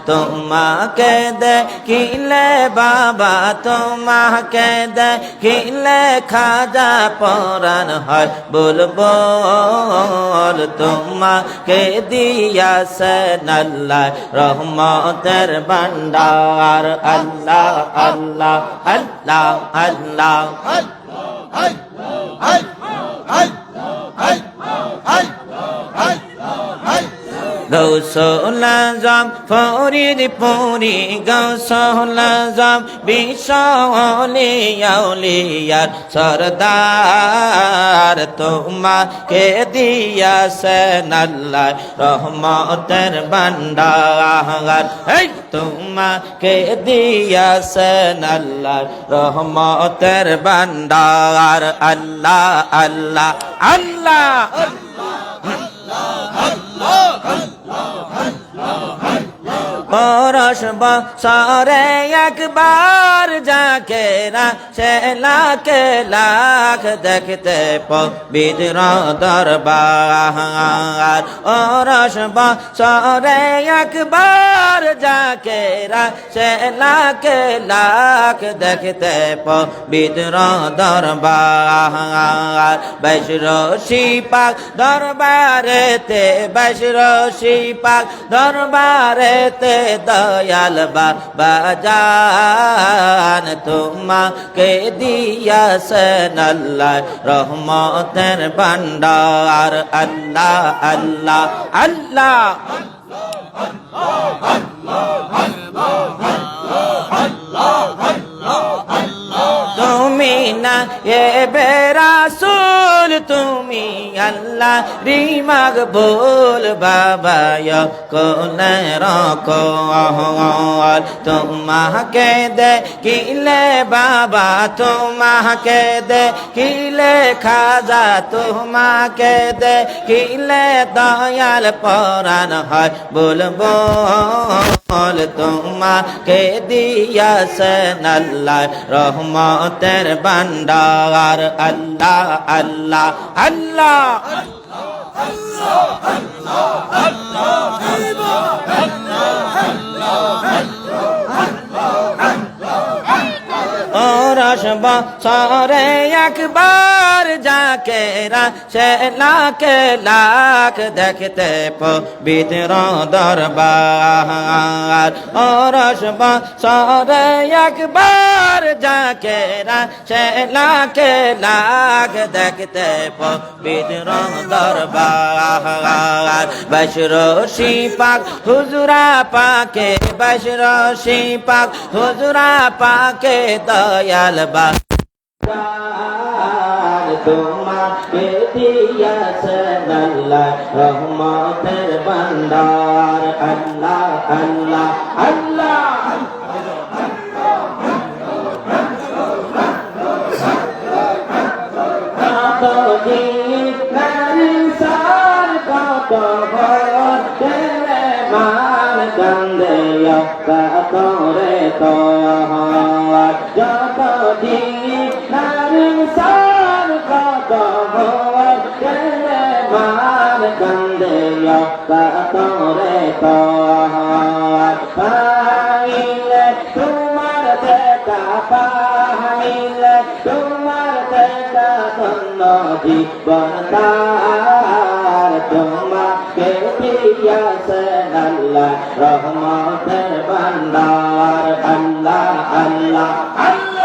তোমাকে দেখিলে বাবা তোমাকে দেখিলে খা রাজা পরাণ হয় বুলবুল তোমাকে দিয়াছেন আল্লাহ রহমতের ভান্ডার আল্লাহ আল্লাহ আল্লাহ আল্লাহ গৌসুল আজম ফরিদপুরি গৌসুল আজম বিশ্ব আউলিয়ার সরদার তোমাকে দিয়াছেন আল্লাহ রহমতের ভান্ডার এই তোমাকে দিয়াছেন আল্লাহ রহমতের ভান্ডার আল্লাহ আল্লাহ আল্লাহ পরশ বছরে একবার যাকেরা সে লাখ লাখ দেখতে পবিত্র দরবার পরশ বছরে একবার যাকেরা সে লাখ লাখ দেখতে পবিত্র দরবার বৈশরশি পাক দরবারেতে বৈশরশি পাক দরবারেতে দয়াল বাবা জান তোমাকে দিয়াছেন আল্লাহ রহমতের ভান্ডার আল্লাহ আল্লাহ আল্লাহ তুমি না এ বেরাসুল তুমি আল্লাহ রিমাগ বল বাবা কোন রকল তোমাকে দেখিলে বাবা তোমাকে দেখিলে খাজা তোমাকে দেখিলে দয়াল পরাণ হয় বলবো তোমাকে দিয়াছেন আল্লাহ রহমতের ভান্ডার আল্লাহ আল্লাহ আল্লাহ পরশ বছরে একবার যাকেরা সে লাখ লাখ দেখতে পবিত্র দরবার পরশ বছরে একবার যাকেরা সে লাখ লাখ দেখতে পবিত্র দরবার বৈশরশি পাক হুজুরা পাকে বৈশরশি পাক হুজুরা পাকে দয়াল বা তোমাকে দিয়াছেন আল্লাহ রহমতের ভান্ডার আল্লাহ আল্লাহ আল্লাহ তোরে তো যত দিন সার কত মান কান্দে তোরে তো পাইলে তোমার দেখা পাইলে তোমার দেখা ধন্য জীবন তার তোমাকে দিয়াছেন আল্লাহ রহমতের ভান্ডার আল্লাহ আল্লাহ আল্লাহ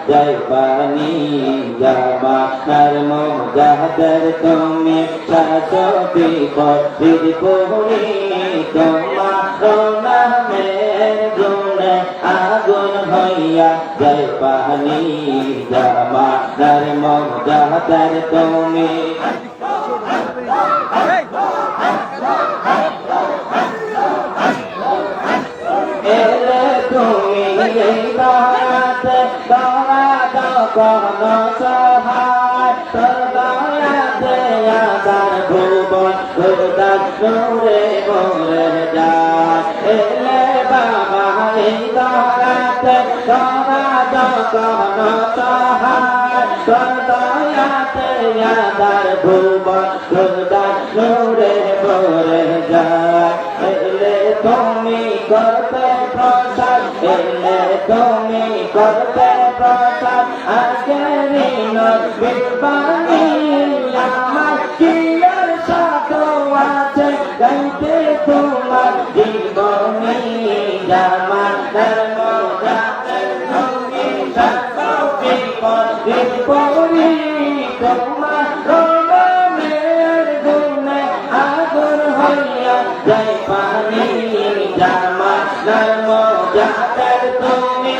জয় পানি জামানার মুজাহিদের তুমি শাসতি পরিপুরি তোমার নামের গুণে আগুন হইয়া জয় পানি জামানার মুজাহিদের তুমি এলে তুমি এই রাতে কোন সহায় তোর দয়াতে আদার ভুবন গুরদার নূরে মোরে যায় এলে বাবা এই দয়াতে তোরা কখনো সহায় তোর দয়াতে আদার ভুবন দুর্গার নূরে ভরে যায় এলে তুমি করতে প্রসাদ এলে তুমি করতে প্রসাদ আজকেরই নবীবাণী আমার কি আর সাথ আছে গাইতে তোমার জীবনী জামার ধর্ম জাতের নবী সর্বি পরি তোমার রোমের গুণে আগুন হইয়া যায় পানি জামার ধর্ম জাতের তুমি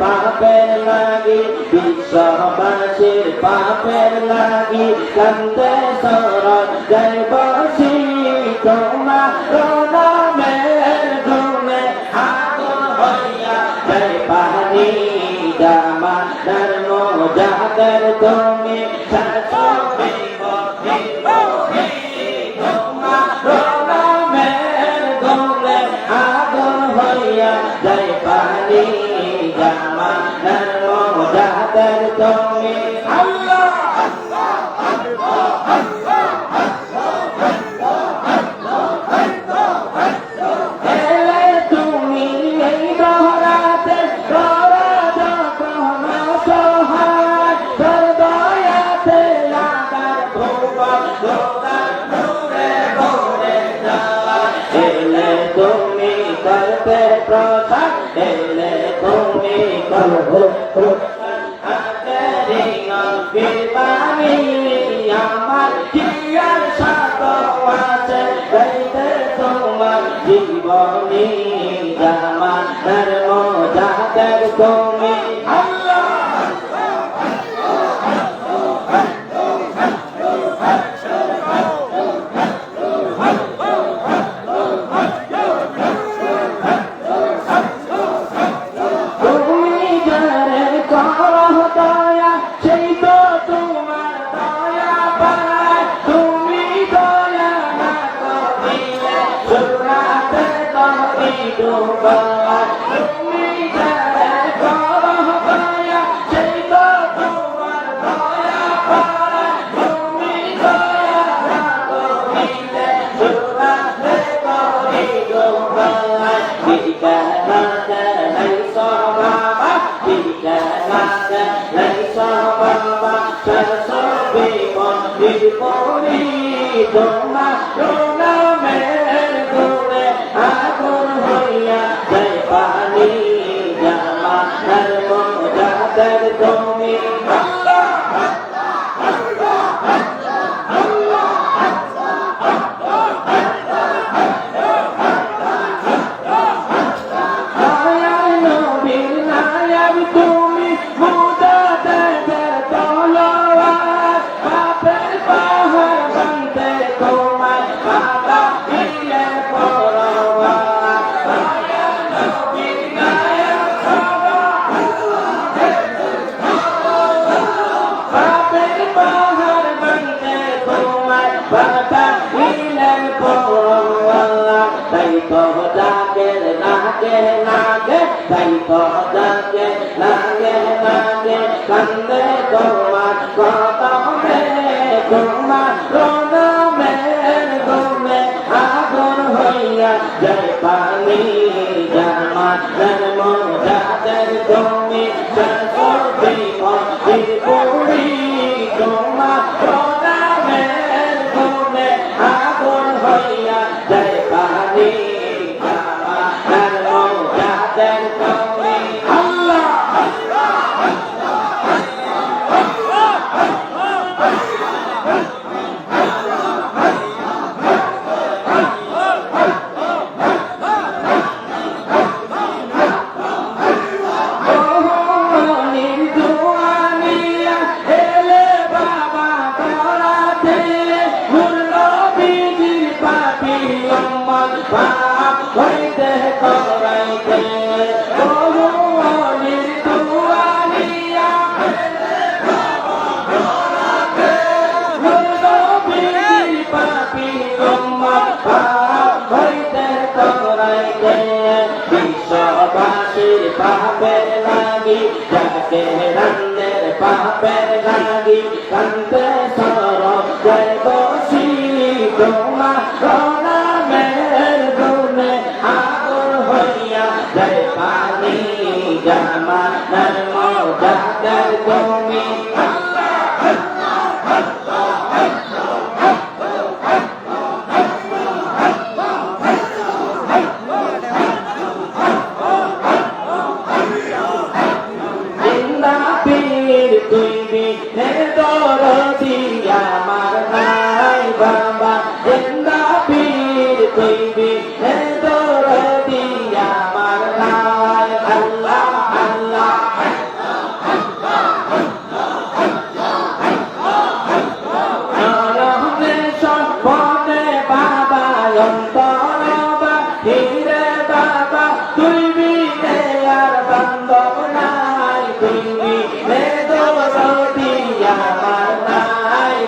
পাপের লাগি বিশ্ববাসীর পাপের লাগি কান্দে সরল জয় বসি তোমার নামের গুণে আগুন হইয়া জয় পানি জামা ধর্ম জাতের তুমি শাশ্বতী তোমার নামের গুণে আগুন হইয়া জয় পানি জামা ধর্ম জাতের তুমি আল্লাহ এলে তুমি এই দহরাতে দরাজ কোন সহায় তোর দয়াতে আদার ভুবন দুর্গার নূরে ভরে যায় এলে তুমি করতে প্রসাদ এলে তুমি করতে বিবানি আমার কি আর সাথ আছে গাইতে তোমার জীবনী জামার ধর্ম জাতের তুমি আল্লাহ নামের গুণে আগুন হইয়া জয় পানি জামা ধর্ম জাতের তুমি আল্লাহ কান্দে তোমার কদমে তোমার নামের গুণে আগুন হইয়া জয় পানি জামা ধর্ম জাতের তুমি সর্বি পুরি তোমার নামের গুণে আগুন হইয়া জয় পানি জামা ধর্ম জাতের তুমি আল্লাহ কে রান্নের পাপের লাগি কান্দে সর জয় বসি তোমার নামের গুণে আগুন হইয়া জয় পানি জামানার মজাদার তুমি তুই বিনে দরদি আমার নাই বাবা জিন্দা পীর তুই বিনে দরদি আমার নাই আল্লাহ আল্লাহ নরমে সম্পদে বাবা অন্তর বাহিরে বাবা তুই বিনে আর বান্ধব নাই তুই বিনে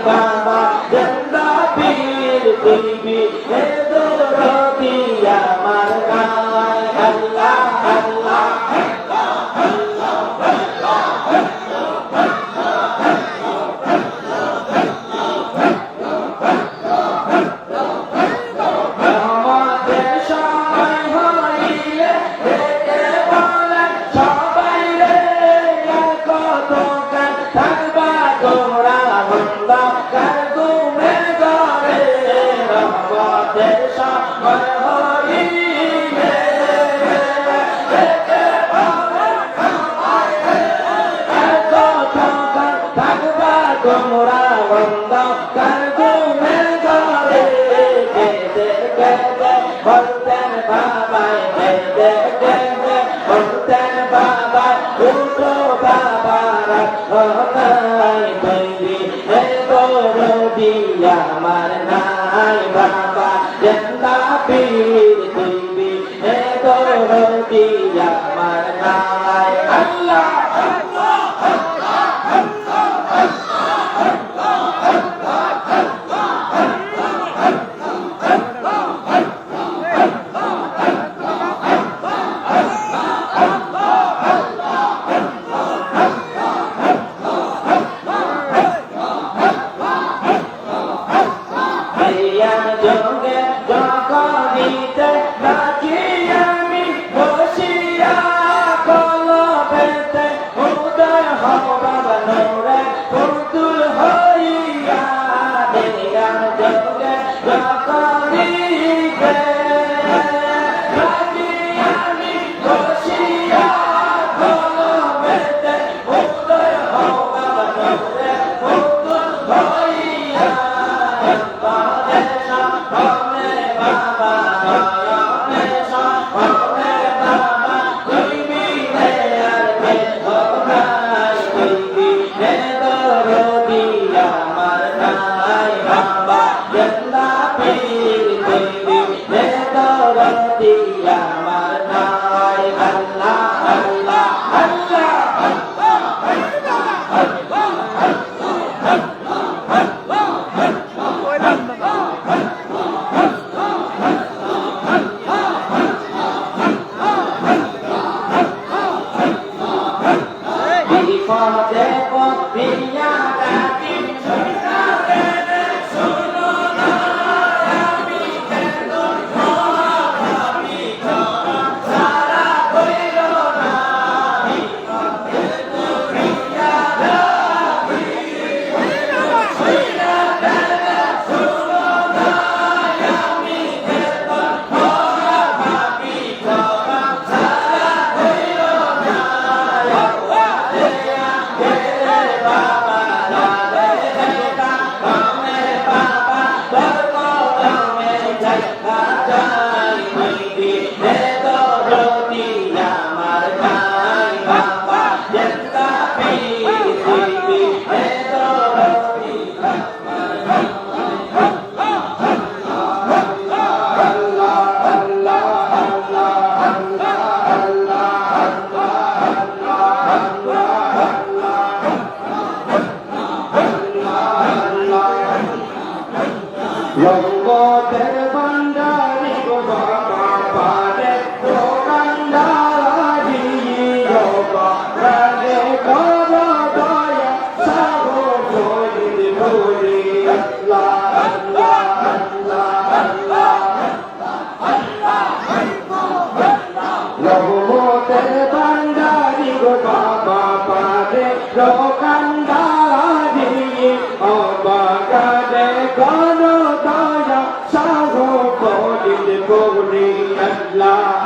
বাবা জিন্দা পীর তুই বিনে দরদি আমার নাই আল্লাহ আল্লাহ আমাদের সময় হইলে ডেকে বলে সবাই রে কত থাকবা তোমরা কার গুণে গড়ে আমাদের সময় হইলে থাকবা তোমরা কার গুণে গড়ে কেদে কেদে বলতেন বাবাই কেদে কেদে বলতেন বাবাই উঠো বাবারা নাই তৈরি দরদি আমার নাই বাবা জিন্দা পীর তুই বিনে দরদি আমার নাই আল্লাহ যোগে জগনিতে নাকি আমি বসিয়া কলবেতে উদয় হবা নূরে পুতুল হইয়া দেয়ার যোগে জগনিতে নাকি আমি বসিয়া কলবেতে উদয় হবা নূরে পুতুল হইয়া জগতের ভান্ডারি গো বাবা পারে দোকানদারি জগৎ রাগে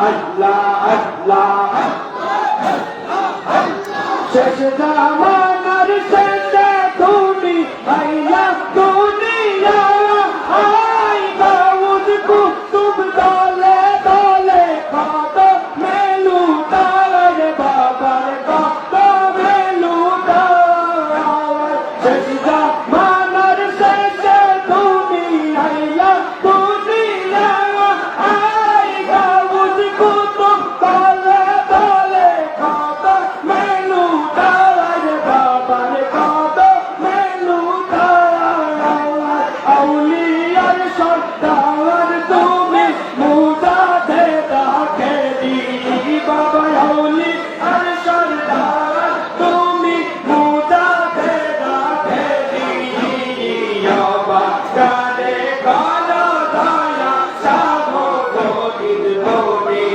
আল্লাহ আল্লাহ শেষ জামানার শেষ তুমি আইলা দুনিয়া আই দাউদ কুতুব দলে দলে কত মেলু তার বাবার কত মেলু তার শেষ জামানার শেষ তুমি আইলা দুনিয়া আই দাউদ কুতুব দলে দলে কত মেলু তার বাবার কত মেলু তার আউলিয়ার সর্দার তুমি মুজাদে ডাকে দি বাবা আউলিয়ার সর্দার তুমি মুজাদে ডাকে দি বাবা গানে গানা দয়া সামো কোটির বনি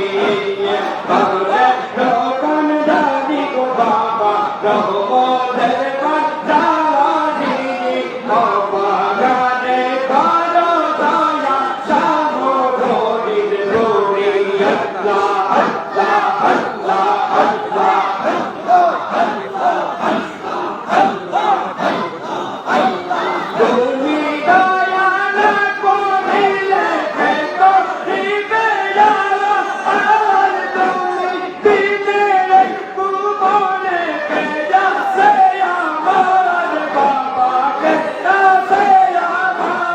বাবা রকন জানি গো বাবা রহমতের বান্দানি বাবা গানে গানা দয়া সামো কোটির বনি আল্লাহ আল্লাহ আল্লাহ তুমি দয়া না করিলে কে করিবে আর তুমি দিনে ভুবনে কে যাচ্ছে আমার বাবাকে যাচ্ছে আমার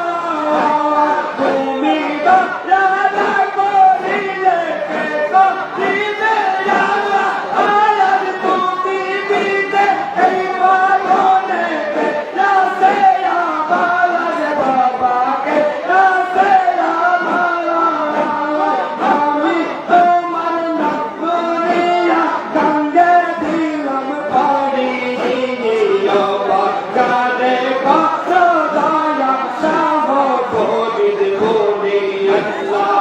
তুমি দয়া না করিলে কে করিবে আর তুমি দিনে এই ভুবনে কে যাচ্ছে আমার বাবাকে যাচ্ছে আমার আমি তোমার নাম করিয়া গঙ্গে দিলাম পানি বাবা গানে কত দয়া সাহ কোটির বনি আল্লাহ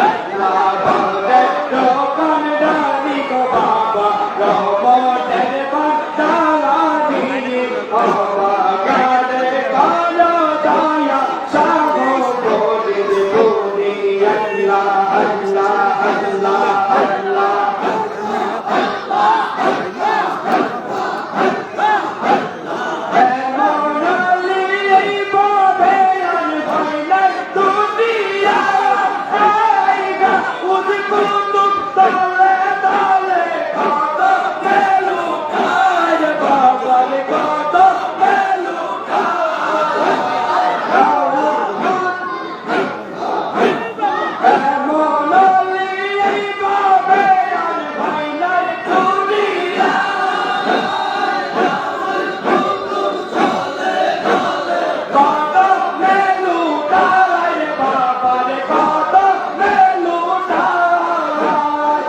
আল্লাহ বাবা রকন জানি গো বাবা রহমতের বান্দানি বাবা গানে কত দয়া সাহ কোটির বনি আল্লাহ আল্লাহ আল্লাহ আল্লাহ এমন আলী এই ববে আর ভাইলাই দুনিয়া আইগা উদকুতুব দলে দলে কত মেলু কাজ বাবার কত মেলু এমন আলী এই ববে আর ভাইলাই দুনিয়া কত মেলু তার বাবার কত মেলু তার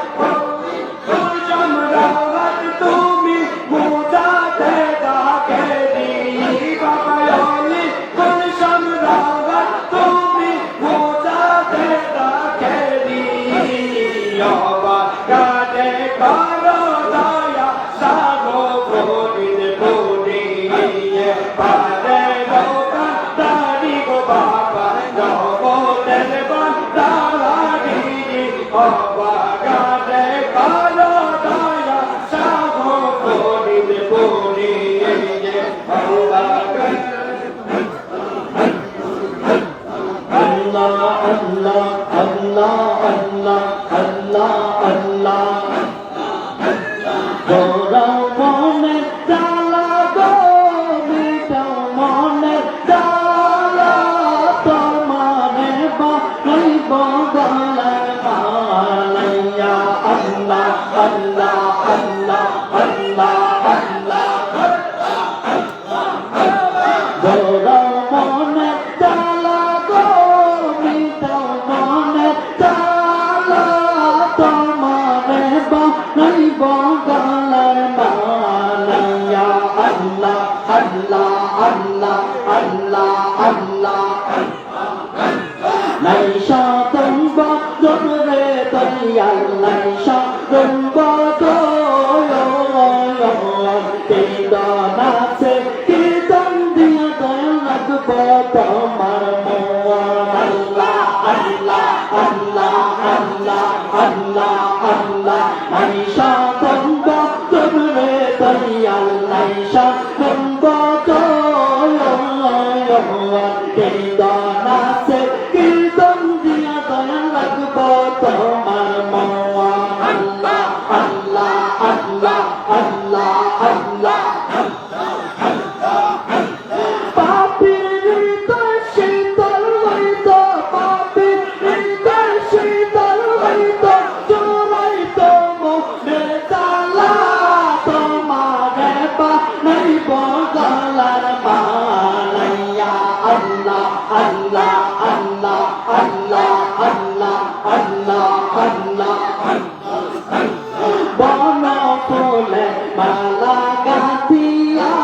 সম্রাট তুমি মুজাদে ডাকে দি বাবা অলি কোন সম্রাট তুমি মুজাদে ডাকে দি বাবা গানে করো দয়া সাগো কোটির বনি পারে লোকা দানি গো বাবা রহমতের বান্দানি বাবা গানে করো দয়া সাগো কোটির বনি আল্লাহ আল্লাহ আল্লাহ আল্লাহ আল্লাহ আল্লাহ তোরা মনে ডালা গো মিটাও মনে ডালা তোমারে বানাই বগলার মালাইয়া আল্লাহ আল্লাহ আল্লাহ আল্লাহ আল্লাহ তোরা মনে ডালা গো মিটাও মনে ডালা তোমারে বানাই বগলার মালাইয়া আল্লাহ আল্লাহ আল্লাহ আল্লাহ আল্লাহ নাইশা তম্ব জোরে দয়াল নাইশা তম্ব নাচে কীর্তন দিয়া দয়াল লাগবো তোমার মন আল্লাহ আল্লাহ আল্লাহ আল্লাহ আল্লাহ আল্লাহ আইসা বন্ধ তুমি দয়াল আইসা বন্ধ আছে কীর্তন দিয়া দয়া লাগবো তোমার মাওয়া আল্লাহ আল্লাহ আল্লাহ আল্লাহ আল্লাহ পাপির হৃদয় শীতল হইত পাপির হৃদয় শীতল হইত চোরাইত মুখের তালা তোমারে বানাইব গলার মালাইয়া আল্লাহ আল্লাহ আল্লাহ আল্লাহ আল্লাহ আল্লাহ আল্লাহ বন ফুলে মালা গাথিয়া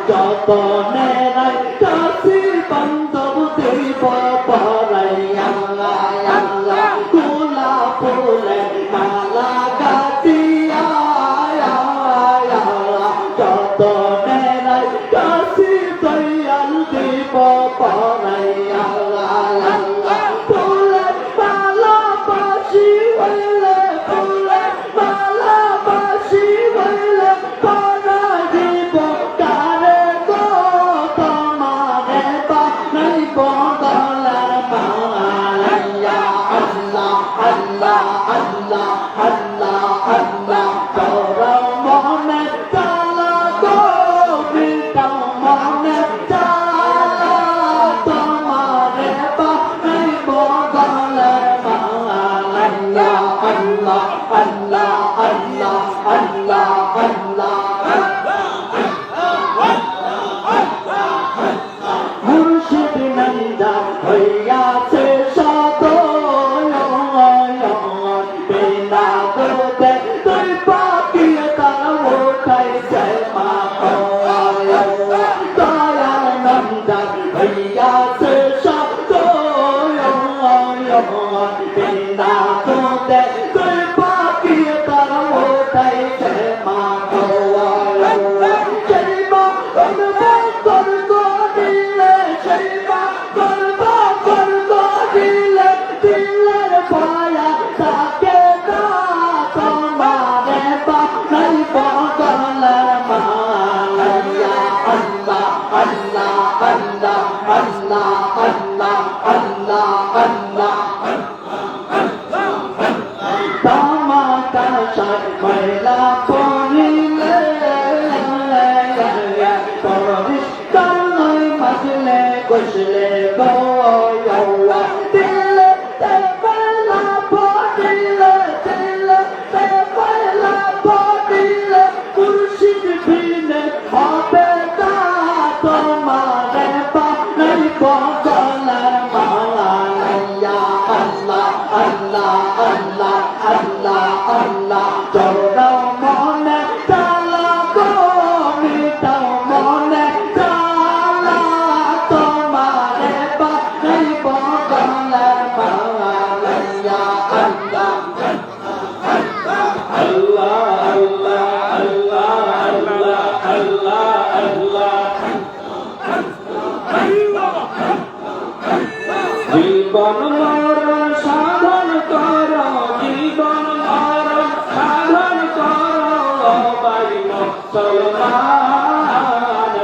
যতনে নাই কাশির বান্ধব দেব পরাইয়া গোলা ফুলে মালা গাথিয়া যতনে নাই কাশির দয়াল দেব পরাইয়া ফুলে মালা বাসি হইলে ফুলে মালা বাসি হইলে পরা দিব কারে গো তোমারে বানাইব গলার মালাইয়া আল্লাহ আল্লাহ আল্লাহ আল্লাহ আল্লাহ তোরা মনে তালা গো বিটাও মনে তালা তোমারে বানাইব গলার মালাইয়া আল্লাহ আল্লাহ আল্লাহ আল্লাহ আল্লাহ মুর্শিদ নন্দা হইয়াছে সদয় বিনা দুধে তুই পাকিয়ে তারা উঠাইছে মা দয়াল নন্দা হইয়াছে সদয় বিনা দুধে তুই পাকিয়ে তারা উঠাইছে মা ময়লা পড়িলে পরিষ্কার নয় মাজলে গোসলে গোয়া দিলে বেলা পড়িলে দিলে বেলা পড়িলে মুর্শিদ বিনে হবে তা তোমারে বানাইব গলার মালাইয়া আল্লাহ আল্লাহ আল্লাহ আল্লাহ আল্লাহ তোরা মনে তালা গো মিটাও মনে তালা তোমারে বানাইব গলার মালাইয়া আল্লাহ আল্লাহ আল্লাহ আল্লাহ আল্লাহ আল্লাহ জীবন মরণ সাধন কর জীবন মরণ সাধন কর ভাই মুসলমান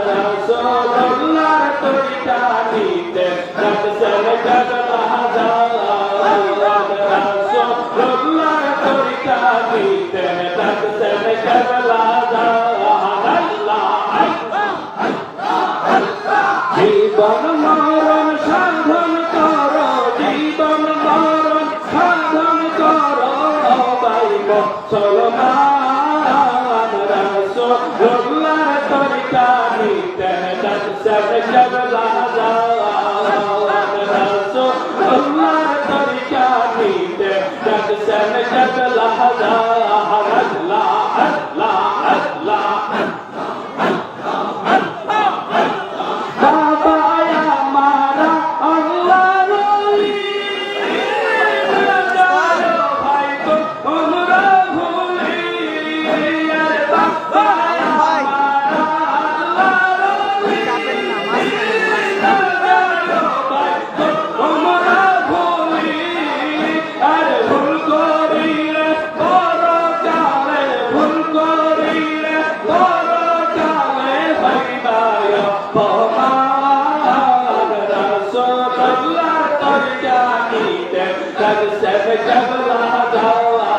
রাসূলুল্লাহর তরিকা নিতে রাসূল জগলা রাসূলুল্লাহর তরিকা নিতে রাসূল জগলা জীবন মরণ সাধন কর জীবন মরণ সাধন কর ভাই মুসলমান রাসূলুল্লাহর তরিকা নিতে রাসূল জগলা রাসূলুল্লাহর তরিকা নিতে রাসূল জগলা আল্লাহ আল্লাহ আল্লাহ বাবা লাগছেন কেবলা যাওয়া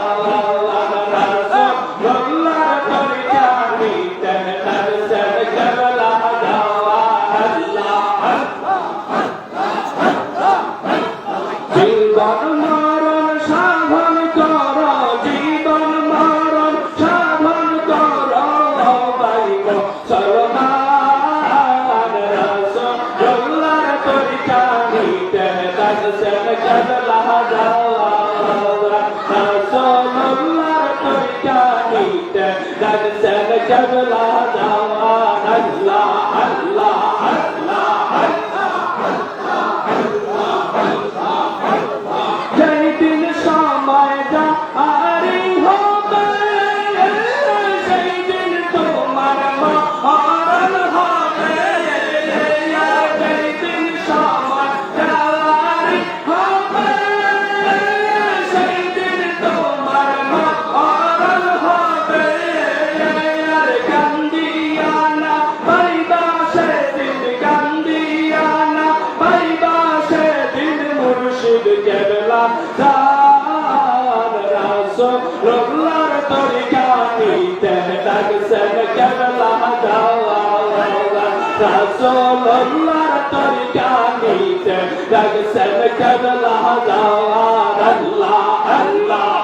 রাসূলুল্লাহর তরিকা নিতে লাগছেন কেবলা যাওয়া জীবন মরণ সাধন কর জীবন মরণ সাধন কর বাইক সলমান রাসূলুল্লাহর তরিকা নিতে লাগছেন কেবলা যাওয়া রাসূলুল্লাহর তরিকা নিতে লাগছেন কেবলা যাওয়া আল্লাহ আল্লাহ আল্লাহ যেই দিন সময় জারি হবে সেই দিন তোমার মরণ হবে যেই দিন সময় জারি হবে সেই দিন তোমার মরণ হবে আর কান্দিয়ানা পাইবা সেদিন কান্দিয়ানা পাইবা সেদিন মুর্শিদ কেবলা রাসূলুল্লাহর তরিকা নিতে লাগছেন কেবলা যাওয়া রাসূলুল্লাহর তরিকা নিতে লাগছেন কেবলা যাওয়া আল্লাহ আল্লাহ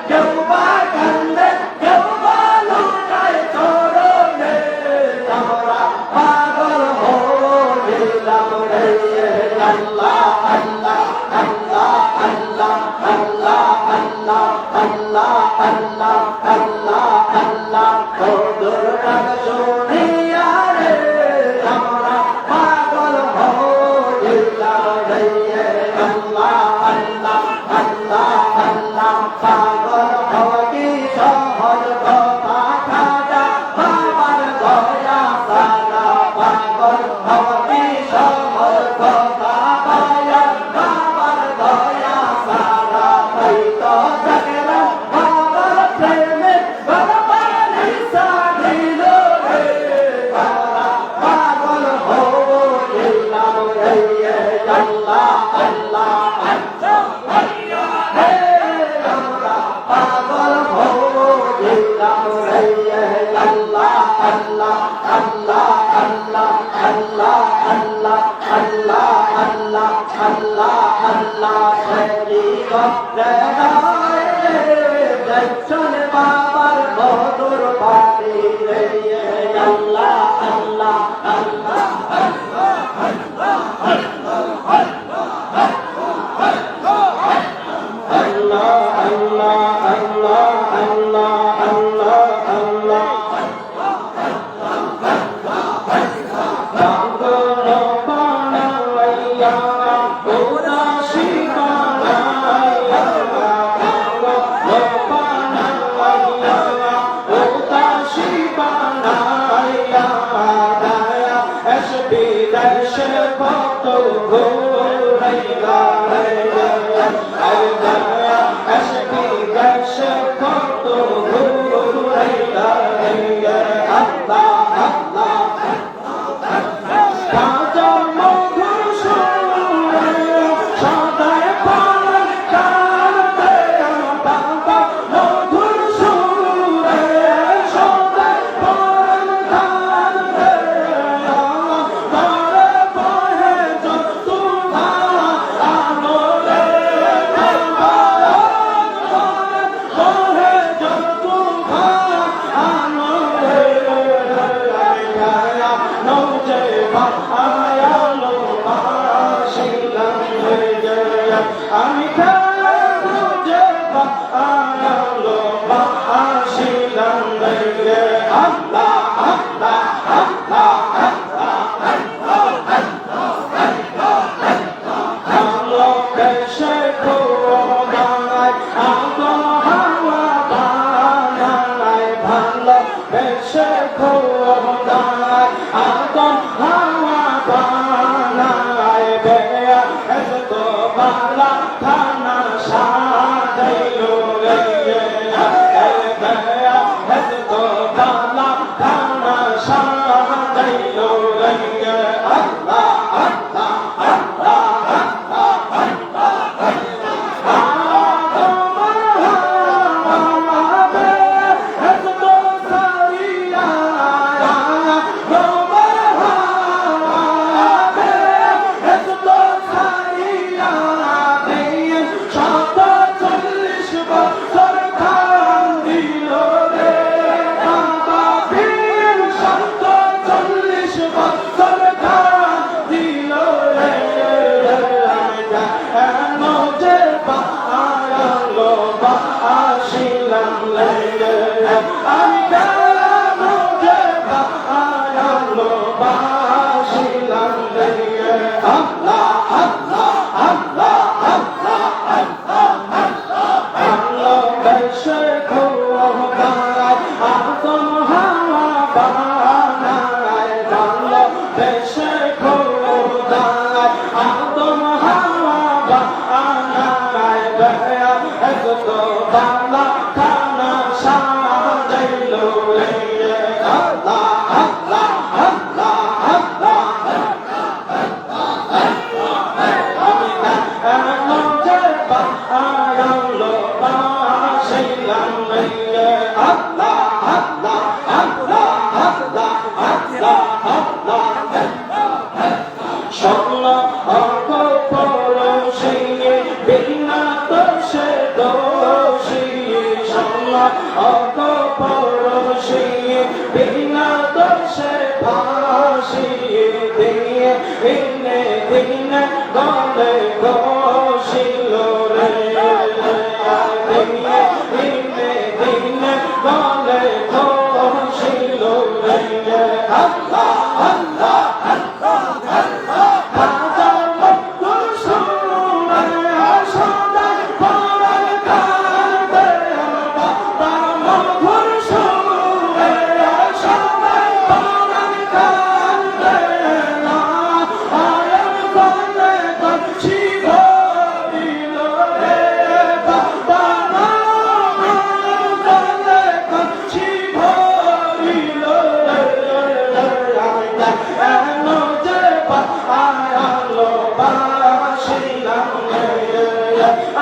Go আল্লাহ আল্লাহ আল্লাহ আল্লাহ পাগল হওয়া কি সহজ কথা খাজা বাবার দয়া সারা পাগল হওয়া কি সহজ কথা বাবার দয়া সারা তাই তো জাগরা বাবার প্রেমে বাবার সাদিল রে তারা পাগল হবো দিলাম রে আল্লাহ আল্লাহ পাগল হবো দিলাম রে আল্লাহ আল্লাহ আল্লাহ আল্লাহ আল্লাহ আল্লাহ আল্লাহ আল্লাহ আল্লাহ আল্লাহ চলে বাবার বদর বাড়ি রে আল্লাহ আল্লাহ আল্লাহ Allah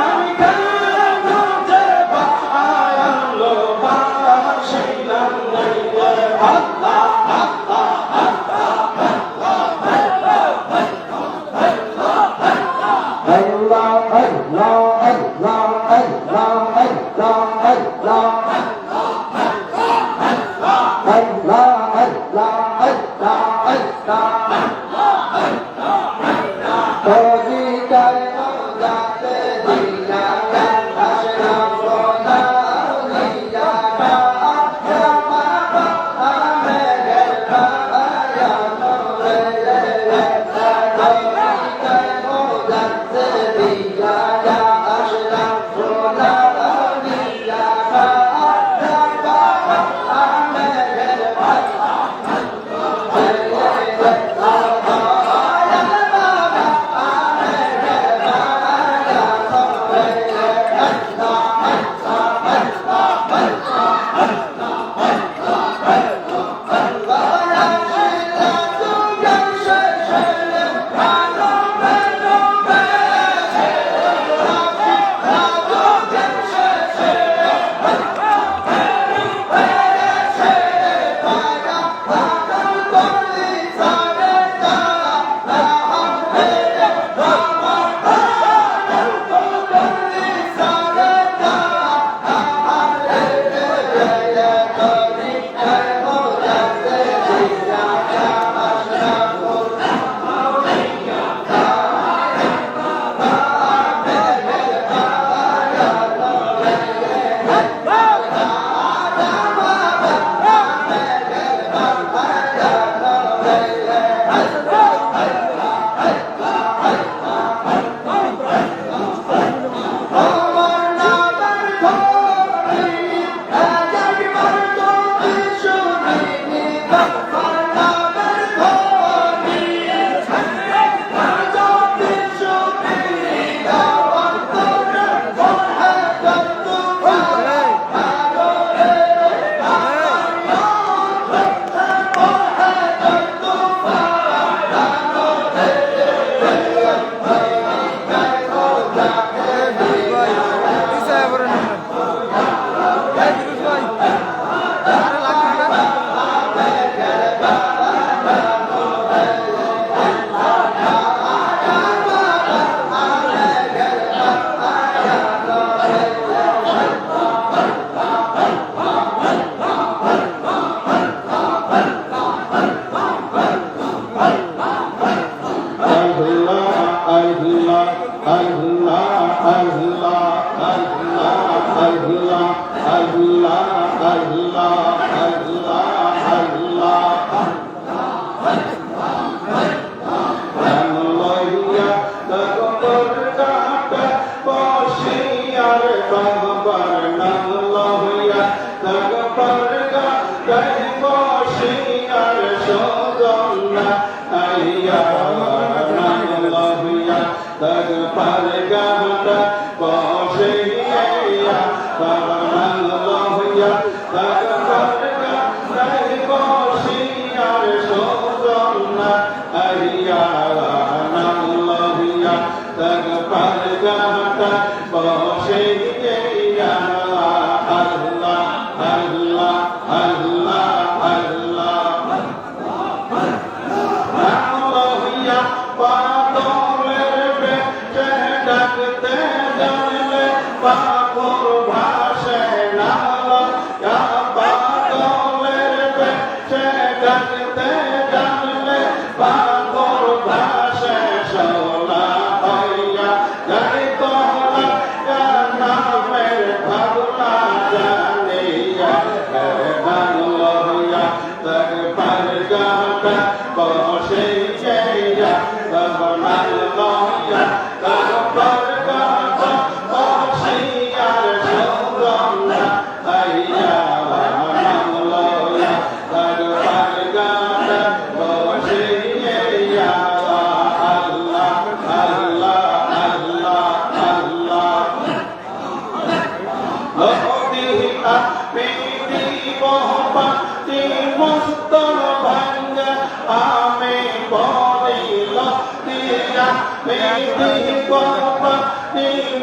আমি কেন যে আয়ালো বাসিলাম আল্লাহ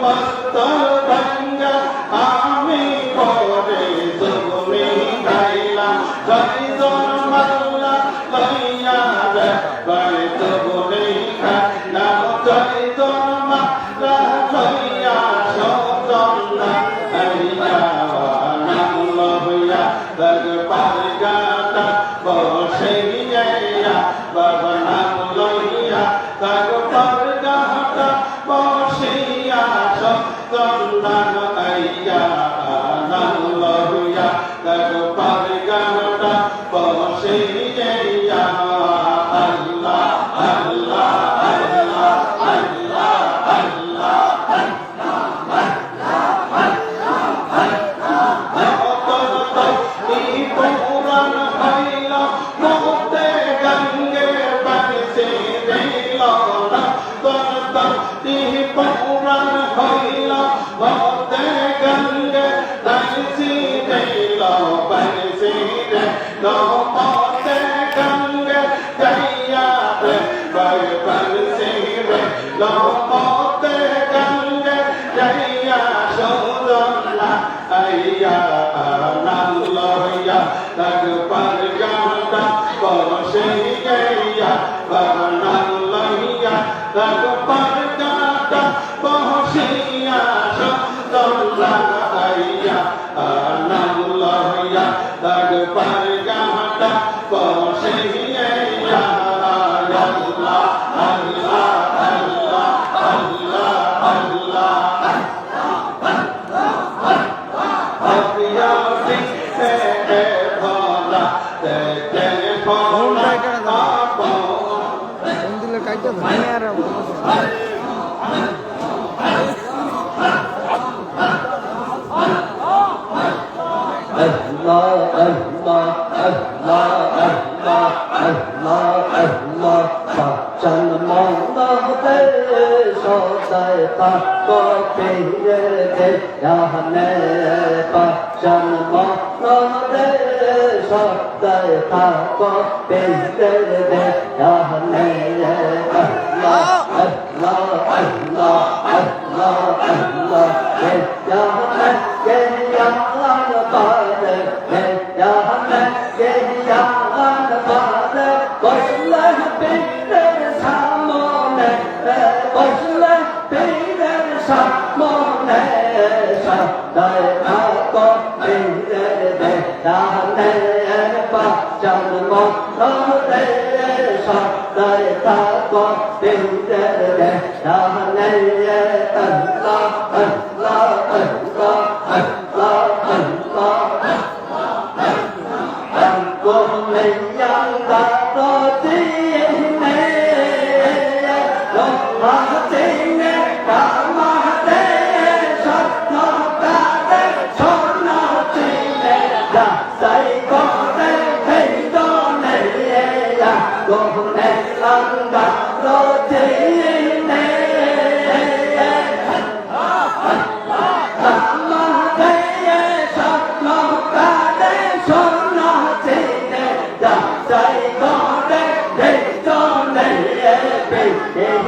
মস্ত ভাঙ্গা আমি পরে জগনে গাইলাম জয় জয় মাল্লা লইয়া রে পরে জগনে গাইলাম জয় জয় মাল্লা লইয়া সজনা আইয়া নাম লইয়া দগ পারগাটা বসে যাইয়া বাবা নাম লইয়া দগ পারগাটা বসিয়া সজনা আইয়া নাম লইয়া দগ পারগাটা বসে যাইয়া আল্লাহ আল্লাহ আল্লাহ আল্লাহ আল্লাহ পুরান হইল মুক্তে গঙ্গে বানিসে দিল না তরতি পুরান হইল মুক্তে গঙ্গে বানিসে দিল বানিসে দিল মুক্তে গঙ্গে যাইয়া রে বাই বানিসে দিল মুক্তে গঙ্গে যাইয়া সদলা আইয়া নাম লইয়া তগ পারগাটা বসে যাইয়া বাবা নাম লইয়া তগ পারগাটা বসিয়া সদলা আইয়া নাম লইয়া তগ পারগাটা বসে যাইয়া আল্লাহ আল্লাহ আল্লাহ আল্লাহ আল্লাহ Hey